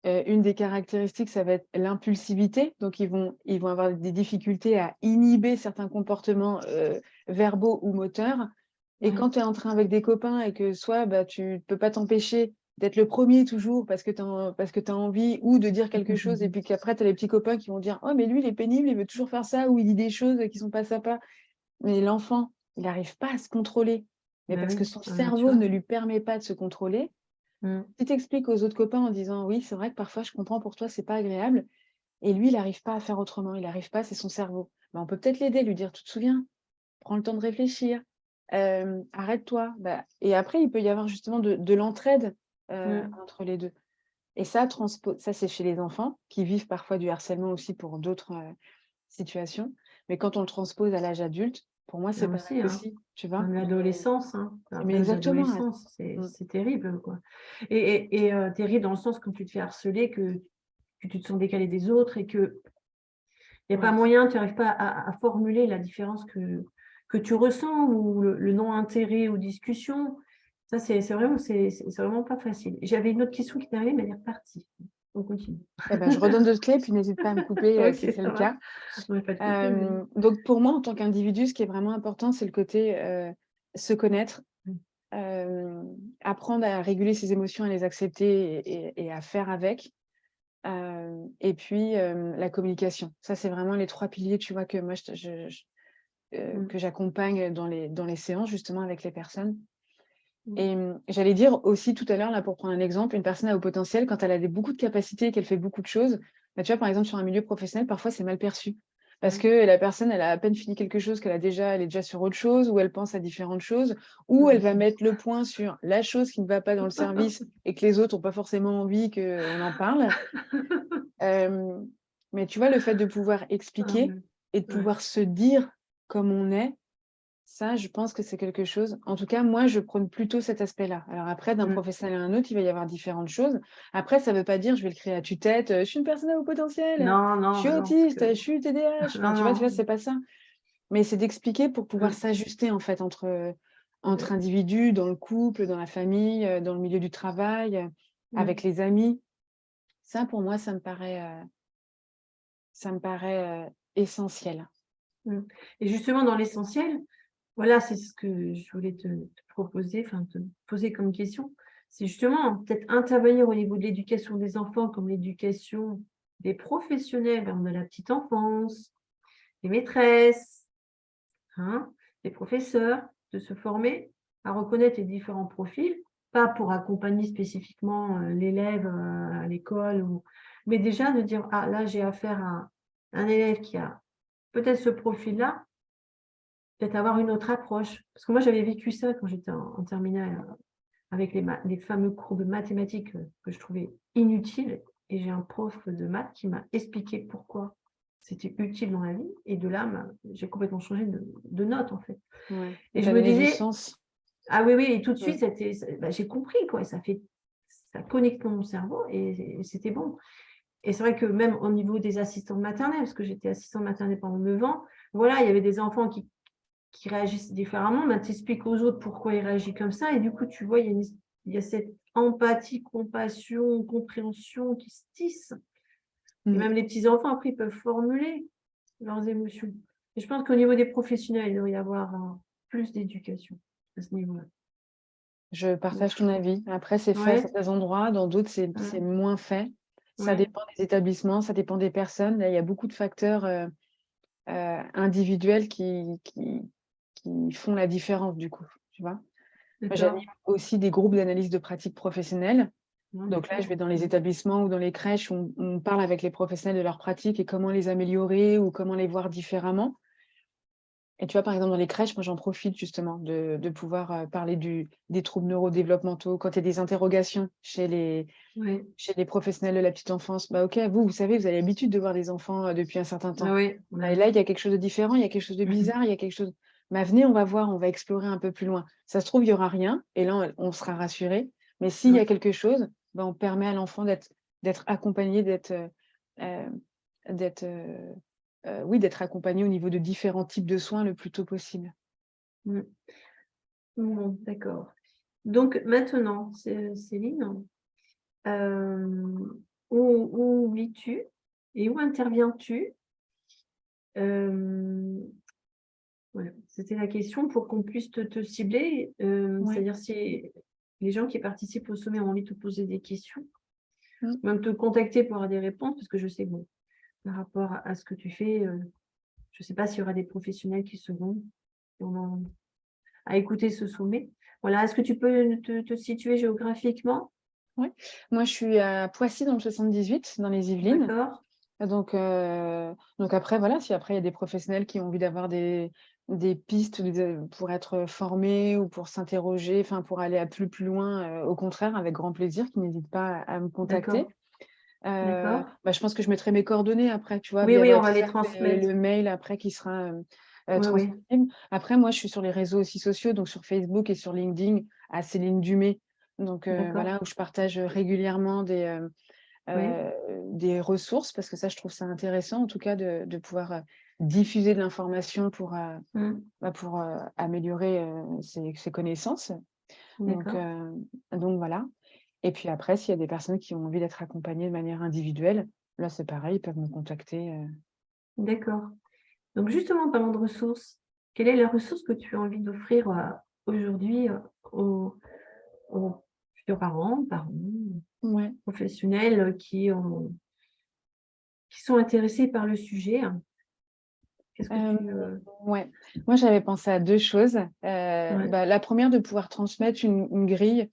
B: une des caractéristiques, ça va être l'impulsivité. Donc ils vont avoir des difficultés à inhiber certains comportements, verbaux ou moteurs et
A: Ouais.
B: quand tu es en train avec des copains et que soit, bah, tu peux pas t'empêcher d'être le premier toujours parce que tu as envie ou de dire quelque chose et puis qu'après tu as les petits copains qui vont dire: «Oh mais lui il est pénible, il veut toujours faire ça» ou il dit des choses, qui sont pas sympas. Mais l'enfant, il n'arrive pas à se contrôler, mais
A: Bah
B: parce que
A: oui,
B: son
A: c'est
B: cerveau ne
A: naturel.
B: lui permet pas de se contrôler.
A: Mmh.
B: Si tu expliques aux autres copains en disant: «Oui, c'est vrai que parfois je comprends pour toi, c'est pas agréable» et lui, il n'arrive pas à faire autrement, il n'arrive pas, c'est son cerveau. Bah, on peut peut-être l'aider, lui dire: «Tu te souviens? Prends le temps de réfléchir, arrête-toi». Bah et après, il peut y avoir justement de l'entraide,
A: Mmh.
B: entre les 2 et ça, c'est chez les enfants qui vivent parfois du harcèlement aussi pour d'autres, situations. Mais quand on le transpose à l'âge adulte, pour moi, c'est
A: Là
B: pareil
A: aussi, hein.
B: aussi, tu vois?
A: Même l'adolescence, hein.
B: Mais
A: Après
B: exactement,
A: l'adolescence, c'est
B: mmh,
A: c'est terrible, quoi. Terrible dans le sens quand tu te fais harceler, que tu te sens décalé des autres et qu'il y a pas
B: ouais.
A: moyen, tu arrives pas à formuler la différence que tu ressens ou le non-intérêt aux discussions. Ça, c'est vraiment pas facile. J'avais une autre question qui est arrivée, mais elle est repartie. On continue.
B: Eh ben, je redonne d'autres clés, puis n'hésite pas à me couper,
A: OK,
B: si c'est le
A: ça marche.
B: cas.
A: On va pas te couper, vas-y.
B: Donc pour moi, en tant qu'individu, ce qui est vraiment important, c'est le côté, se connaître,
A: Mmh.
B: apprendre à réguler ses émotions, à les accepter et à faire avec, et puis, la communication. Ça, c'est vraiment les 3 piliers, tu vois, que moi
A: Mmh.
B: que j'accompagne dans les séances justement avec les personnes.
A: Mmh.
B: Et j'allais dire aussi tout à l'heure, là, pour prendre un exemple, une personne à haut potentiel, quand elle a beaucoup de capacités et qu'elle fait beaucoup de choses, bah, tu vois, par exemple, sur un milieu professionnel, parfois, c'est mal perçu. Parce
A: Ouais.
B: que la personne, elle a à peine fini quelque chose, elle est déjà sur autre chose, ou elle pense à différentes choses, ou elle va
A: Mmh.
B: mettre le point sur la chose qui ne va pas dans le service et que les autres n'ont pas forcément envie qu'on en parle. Hem, mais tu vois, le fait de pouvoir
A: Ah
B: expliquer
A: ouais.
B: et de
A: Ouais.
B: pouvoir se dire comme on est, ça, je pense que c'est quelque chose en tout cas, moi, je prône plutôt cet aspect-là. Alors après, d'un
A: Mmh.
B: professionnel à un autre, il va y avoir différentes choses. Après, ça ne veut pas dire, je vais le crier à tue-tête, «Je suis une personne à haut potentiel,
A: Non,
B: je
A: non,
B: suis
A: bah non, parce que
B: autiste, je suis TDAH». Enfin,
A: non,
B: tu vois,
A: non.
B: c'est pas ça. Mais c'est d'expliquer pour pouvoir
A: Mmh.
B: s'ajuster, en fait, entre
A: Heu,
B: individus, dans le couple, dans la famille, dans le milieu du travail, avec
A: mmh.
B: les amis. Ça, pour moi, ça me paraît, essentiel.
A: Mmh. Et justement dans l'essentiel, voilà, c'est ce que je voulais te proposer, enfin te poser comme question. C'est justement peut-être intervenir au niveau de l'éducation des enfants comme l'éducation des professionnels de la petite enfance, des maîtresses, hein, des professeurs, de se former à reconnaître les différents profils, pas pour accompagner spécifiquement l'élève à l'école, mais déjà de dire, ah là j'ai affaire à un élève qui a peut-être ce profil-là, peut-être avoir une autre approche. Parce que moi j'avais vécu ça quand j'étais en terminale avec les fameux cours de mathématiques que je trouvais inutiles. Et j'ai un prof de maths qui m'a expliqué pourquoi c'était utile dans la vie. Et de là, j'ai complètement changé de note, en fait.
B: Ouais.
A: Et
B: Ça
A: je me
B: donnait du
A: disais,
B: sens.
A: ah oui, oui, et tout de
B: Mm.
A: suite, j'ai compris, quoi. Ça connecte mon cerveau et c'était bon. Et c'est vrai que même au niveau des assistantes maternelles, parce que j'étais assistante maternelle pendant 9 ans, voilà, il y avait des enfants qui réagissent différemment, mais tu expliques aux autres pourquoi ils réagissent comme ça. Et du coup, tu vois, il y a cette empathie, compassion, compréhension qui se tisse. Et
B: Mm.
A: même les petits-enfants, après, ils peuvent formuler leurs émotions. Et je pense qu'au niveau des professionnels, il doit y avoir plus d'éducation à ce niveau-là.
B: Je
A: Donc,
B: partage ton avis. Après, c'est fait à
A: ouais,
B: certains endroits, dans d'autres, c'est moins fait. Ça
A: ouais,
B: dépend des établissements, ça dépend des personnes. Là, il y a beaucoup de facteurs individuels qui font la différence, du coup, tu vois. Moi, j'anime
A: d'accord.
B: aussi des groupes d'analyse de pratiques professionnelles.
A: Ouais,
B: Donc là, je
A: d'accord.
B: vais dans les établissements ou dans les crèches où on parle avec les professionnels de leurs pratiques et comment les améliorer ou comment les voir différemment. Et tu vois, par exemple, dans les crèches, moi, j'en profite justement de pouvoir parler des troubles neurodéveloppementaux. Quand il y a des interrogations
A: Ouais.
B: chez les professionnels de la petite enfance, bah ok, vous savez, vous avez l'habitude de voir des enfants depuis un certain
A: Ah
B: temps.
A: oui,
B: Bah, et là, il y a quelque chose de différent, il y a quelque chose de bizarre, il y a quelque chose. Bah, venez, on va voir, on va explorer un peu plus loin. Ça se trouve, il n'y aura rien, et là, on sera rassuré. Mais s'il y a
A: ouais.
B: quelque chose, bah, on permet à l'enfant d'être accompagné, euh, oui, d'être accompagné au niveau de différents types de soins le plus tôt possible.
A: Mm. Bon, d'accord. Donc maintenant, Céline, où vis-tu et où interviens-tu? Euh, voilà, c'était la question pour qu'on puisse te cibler.
B: Ouais.
A: C'est-à-dire si les gens qui participent au sommet ont envie de te poser des questions,
B: Mm.
A: même te contacter pour avoir des réponses, parce que je sais que bon, par rapport à ce que tu fais, je ne sais pas s'il y aura des professionnels qui seront à écouter ce sommet. Voilà, est-ce que tu peux te situer géographiquement?
B: Ouais. Moi, je suis à Poissy dans le 78, dans les Yvelines.
A: D'accord,
B: Donc après, voilà, si après il y a des professionnels qui ont envie d'avoir des pistes pour être formés ou pour s'interroger, enfin pour aller à plus loin, au contraire, avec grand plaisir, qu'ils n'hésitent pas à me contacter.
A: d'accord, d'accord.
B: Bah, je pense que je mettrai mes coordonnées après, tu vois,
A: Oui,
B: via
A: oui, on va les
B: WhatsApp et
A: transmettre.
B: le mail après qui sera
A: Oui, oui,
B: transmissible. Après, moi, je suis sur les réseaux aussi sociaux, donc sur Facebook et sur LinkedIn, à Céline Dumay. Donc
A: d'accord.
B: voilà, où je partage régulièrement
A: Oui,
B: heu, des ressources, parce que ça, je trouve ça intéressant, en tout cas, de pouvoir diffuser de l'information
A: mm,
B: pour améliorer ses connaissances. Donc,
A: d'accord,
B: voilà. Et puis après, s'il y a des personnes qui ont envie d'être accompagnées de manière individuelle, là, c'est pareil, ils peuvent me contacter.
A: d'accord. Donc justement, parlant de ressources, quelle est la ressource que tu as envie d'offrir aujourd'hui aux futurs parents,
B: Ouais.
A: professionnels qui sont intéressés par le sujet, hein? Qu'est-ce que
B: Hem,
A: tu...
B: ouais. Moi, j'avais pensé à 2 choses.
A: Ouais,
B: Bah, la première, de pouvoir transmettre une grille,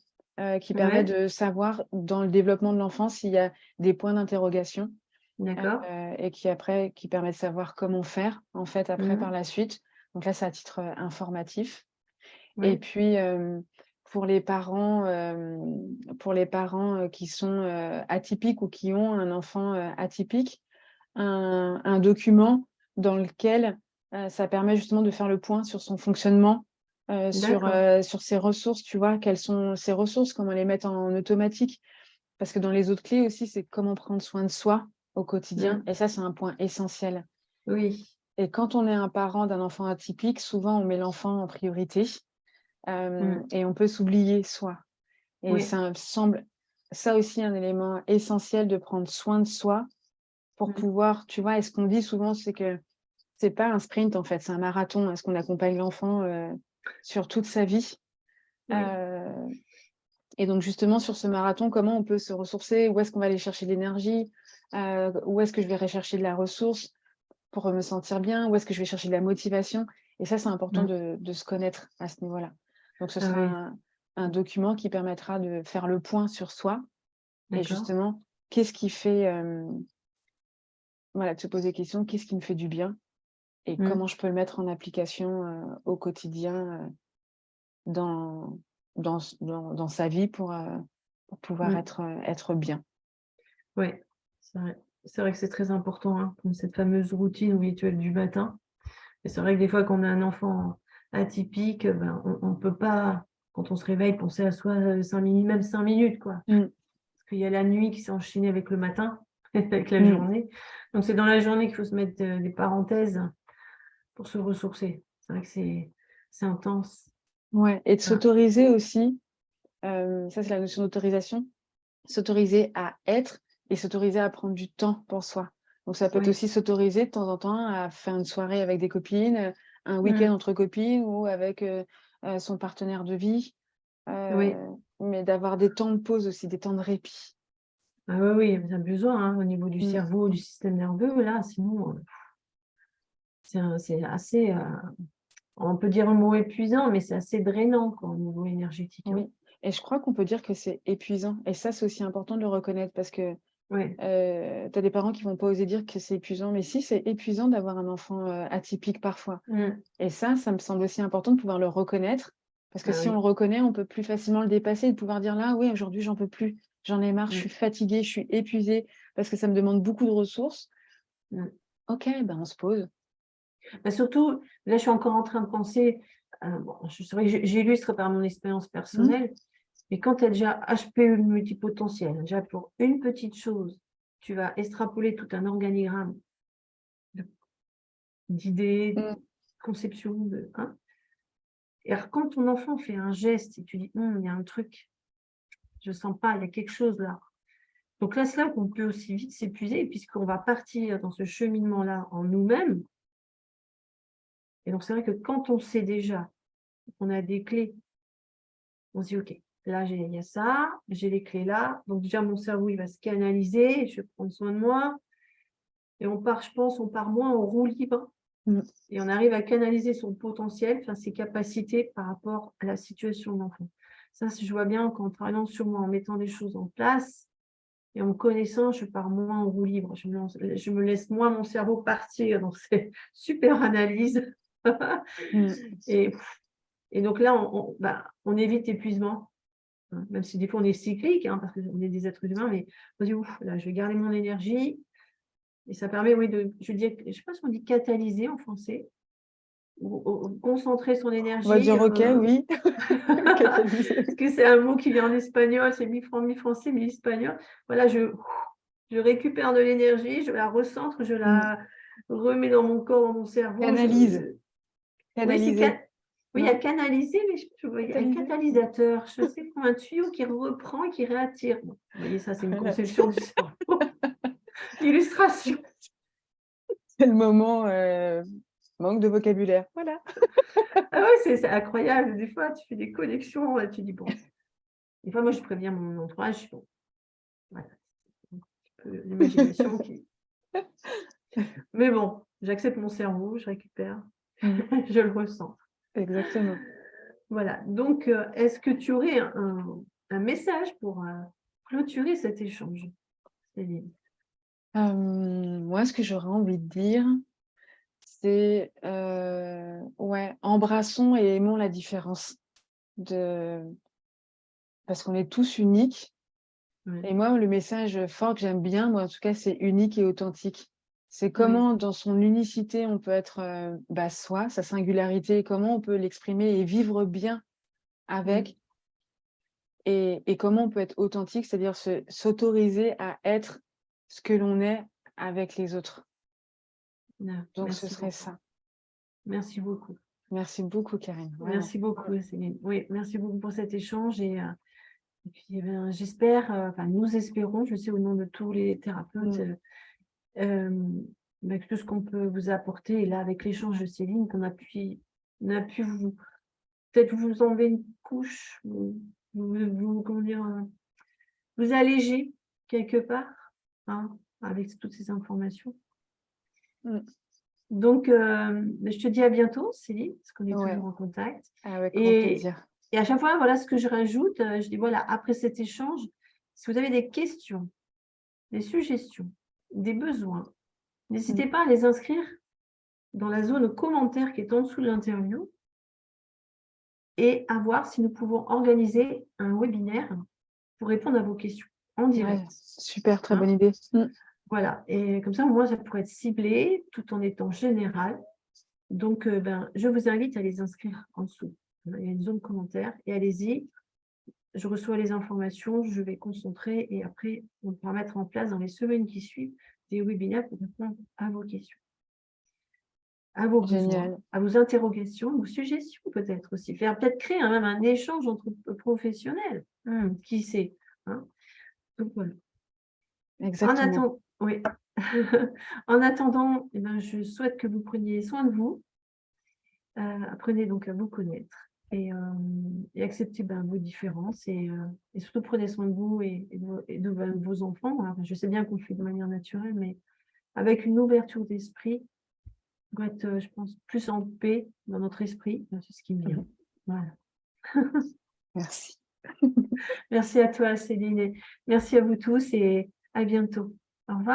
B: qui permet
A: ouais,
B: de savoir dans le développement de l'enfant s'il y a des points d'interrogation,
A: d'accord.
B: et qui permet de savoir comment faire, en fait, après, par
A: Mhm,
B: la suite. Donc là, c'est à titre, informatif. Et
A: oui,
B: puis, pour les parents, qui sont, atypiques ou qui ont un enfant, atypique, un document dans lequel, ça permet justement de faire le point sur son fonctionnement,
A: d'accord.
B: sur ses ressources, tu vois? Quelles sont ses ressources? Comment les mettre en automatique? Parce que dans les autres clés aussi, c'est comment prendre soin de soi au quotidien,
A: Mm,
B: et ça, c'est un point essentiel.
A: oui,
B: Et quand on est un parent d'un enfant atypique, souvent on met l'enfant en priorité,
A: mm,
B: et on peut s'oublier soi. Et
A: oui,
B: ça me semble, ça aussi, un élément essentiel, de prendre soin de soi pour
A: mm,
B: pouvoir, tu vois? Et ce qu'on dit souvent, c'est que c'est pas un sprint, en fait, c'est un marathon. Est-ce qu'on accompagne l'enfant sur toute sa vie?
A: oui,
B: Heu, Et donc, justement, sur ce marathon, comment on peut se ressourcer? Où est-ce qu'on va aller chercher de l'énergie? Où est-ce que je vais rechercher de la ressource pour me sentir bien? Où est-ce que je vais chercher de la motivation? Et ça, c'est important
A: Mm.
B: de se connaître à ce niveau-là. Donc, ce
A: Ah
B: sera
A: oui,
B: un document qui permettra de faire le point sur soi et
A: d'accord.
B: justement, qu'est-ce qui fait, voilà, de se poser des questions, qu'est-ce qui me fait du bien et
A: Mm.
B: comment je peux le mettre en application, au quotidien, dans dans sa vie pour pouvoir
A: Mm.
B: être bien.
A: Ouais, c'est vrai. C'est vrai que c'est très important, hein, comme cette fameuse routine ou rituel du matin. Et c'est vrai que des fois, quand on a un enfant atypique, ben, on ne peut pas, quand on se réveille, penser à soi 5 minutes, même 5 minutes, quoi.
B: Mmh.
A: Parce qu'il y a la nuit qui s'est enchaînée avec le matin, avec la
B: Mmh.
A: journée. Donc, c'est dans la journée qu'il faut se mettre des parenthèses pour se ressourcer. C'est vrai que c'est intense.
B: Ouais et de
A: Ah,
B: s'autoriser aussi, ça c'est la notion d'autorisation, s'autoriser à être et s'autoriser à prendre du temps pour soi. Donc ça peut être
A: oui.
B: aussi s'autoriser de temps en temps à faire une soirée avec des copines, un week-end
A: Mm.
B: entre copines ou avec, son partenaire de vie,
A: Oui.
B: mais d'avoir des temps de pause aussi, des temps de répit.
A: Ah oui, oui, on a besoin, hein, au niveau du
B: Mmh.
A: cerveau, du système nerveux, là, sinon, c'est assez, on peut dire un mot épuisant, mais c'est assez drainant, quoi, au niveau énergétique, hein.
B: Oui et je crois qu'on peut dire que c'est épuisant et ça, c'est aussi important de le reconnaître parce que,
A: Ouais.
B: tu as des parents qui vont pas oser dire que c'est épuisant, mais si, c'est épuisant d'avoir un enfant, atypique parfois
A: Mm.
B: et ça me semble aussi important de pouvoir le reconnaître parce que
A: Ah
B: si on le
A: oui.
B: reconnaît, on peut plus facilement le dépasser et de pouvoir dire: «Là, oui, aujourd'hui, j'en peux plus, j'en ai marre, je suis
A: Mm.
B: fatiguée, je suis épuisée parce que ça me demande beaucoup de ressources».
A: Mm.
B: OK, ben, on se pose.
A: Bah, surtout, là, je suis encore en train de penser, bon, c'est vrai que j'illustre par mon expérience
B: Mmh,
A: personnelle, mais quand tu as déjà HPE multipotentiel, déjà pour une petite chose, tu vas extrapoler tout un organigramme de d'idées, de
B: mmh,
A: conceptions, hein. Et alors quand ton enfant fait un geste et tu dis: Il y a un truc, je sens pas, il y a quelque chose là». Donc là, c'est là qu'on peut aussi vite s'épuiser puisqu'on va partir dans ce cheminement-là en nous-mêmes. Et donc c'est vrai que quand on sait déjà qu'on a des clés, on se dit: «OK, là, il y a ça, j'ai les clés là». Donc déjà mon cerveau, il va se canaliser, je vais prendre soin de moi et on part, je pense, on part moins en roue libre
B: mmh.
A: et on arrive à canaliser son potentiel, enfin ses capacités par rapport à la situation de l'enfant. Ça, si je vois bien qu'en travaillant sur moi, en mettant des choses en place et en me connaissant, je pars moins en roue libre. Je me laisse moins mon cerveau partir dans ces super analyses.
B: Mmh.
A: Et et donc là, on évite l'épuisement, hein, même si des fois on est cyclique, hein, parce qu'on est des êtres humains, mais on se dit: «Ouf, là, je vais garder mon énergie» et ça permet, oui, je dis, je sais pas si on dit catalyser en français ou concentrer son
B: On va
A: énergie,
B: dire: «OK, oui». Catalyser.
A: parce que c'est un mot qui vient en espagnol, c'est mi-français, mi-espagnol. Voilà, je récupère de l'énergie, je la recentre, je
B: Mmh.
A: la remets dans mon corps, dans mon cerveau,
B: Canalise,
A: oui,
B: canaliser,
A: oui, il y a
B: non?
A: canaliser, mais je vois, il y a un
B: Catalyser?
A: catalyseur, je sais, comme un tuyau qui reprend et qui réattire. Bon, vous voyez, ça, c'est une
B: Voilà,
A: conception du cerveau. Illustration.
B: c'est le moment, manque de vocabulaire. Voilà.
A: Ah ouais, c'est incroyable. Des fois, tu fais des connexions, tu dis: «Bon». Des fois, moi, je préviens mon entourage, je fais: «Bon, voilà, un petit peu l'imagination qui». Mais bon, j'accepte mon cerveau, je récupère,
B: Mmh.
A: je le ressens.
B: Exactement.
A: Voilà, donc est-ce que tu aurais un message pour, clôturer cet échange, Céline?
B: Moi, ce que j'aurais envie de dire, c'est, ouais, embrassons et aimons la différence de parce qu'on est tous uniques
A: Ouais,
B: et moi, le message fort que j'aime bien, moi, en tout cas, c'est unique et authentique. C'est
A: ouais,
B: comment, dans son unicité, on peut être, bah, soi, sa singularité, comment on peut l'exprimer et vivre bien
A: mmh,
B: avec et comment on peut être authentique, c'est-à-dire s'autoriser à être ce que l'on est avec les autres. Donc ce
A: merci
B: serait
A: beaucoup.
B: ça.
A: Merci beaucoup.
B: Merci beaucoup Karine, vraiment.
A: Merci beaucoup, Céline. Oui, merci beaucoup pour cet échange et puis, eh ben, j'espère, enfin, nous espérons, je sais au nom de tous les thérapeutes,
B: Mmh.
A: bah, que tout ce qu'on peut vous apporter et là, avec l'échange de Céline, qu'on a pu vous peut-être vous enlever une couche ou comment dire, vous alléger quelque part, hein, avec toutes ces informations.
B: Mm.
A: Donc, je te dis à bientôt, Céline, parce qu'on est
B: Ouais.
A: toujours en contact.
B: Avec grand
A: Et,
B: plaisir.
A: et à chaque fois, voilà ce que je rajoute. Je dis, voilà, après cet échange, si vous avez des questions, des suggestions, des besoins, n'hésitez pas à les inscrire dans la zone commentaire qui est en dessous de l'interview et à voir si nous pouvons organiser un webinaire pour répondre à vos questions en
B: Ouais,
A: direct.
B: super, très
A: Hein.
B: bonne idée. Mm.
A: Voilà, et comme ça, au moins, ça pourrait être ciblé tout en étant général. Donc, je vous invite à les inscrire en dessous. Il y a une zone commentaire et allez-y. Je reçois les informations, je vais concentrer et après, on pourra mettre en place dans les semaines qui suivent des webinaires pour répondre à vos questions, à vos besoins,
B: Génial.
A: à vos interrogations, vos suggestions peut-être aussi. Faire peut-être créer même un échange entre professionnels. Qui sait, hein. Donc, voilà. En
B: Exactement.
A: attendant, oui. En attendant, je souhaite que vous preniez soin de vous. Apprenez donc à vous connaître et acceptez vos différences et surtout prenez soin de vous et de vos enfants. Alors, je sais bien qu'on le fait de manière naturelle, mais avec une ouverture d'esprit pour être, je pense, plus en paix dans notre esprit. C'est ce qui me vient. Voilà.
B: Merci.
A: Merci à toi, Céline. Et merci à vous tous et à bientôt. Au revoir.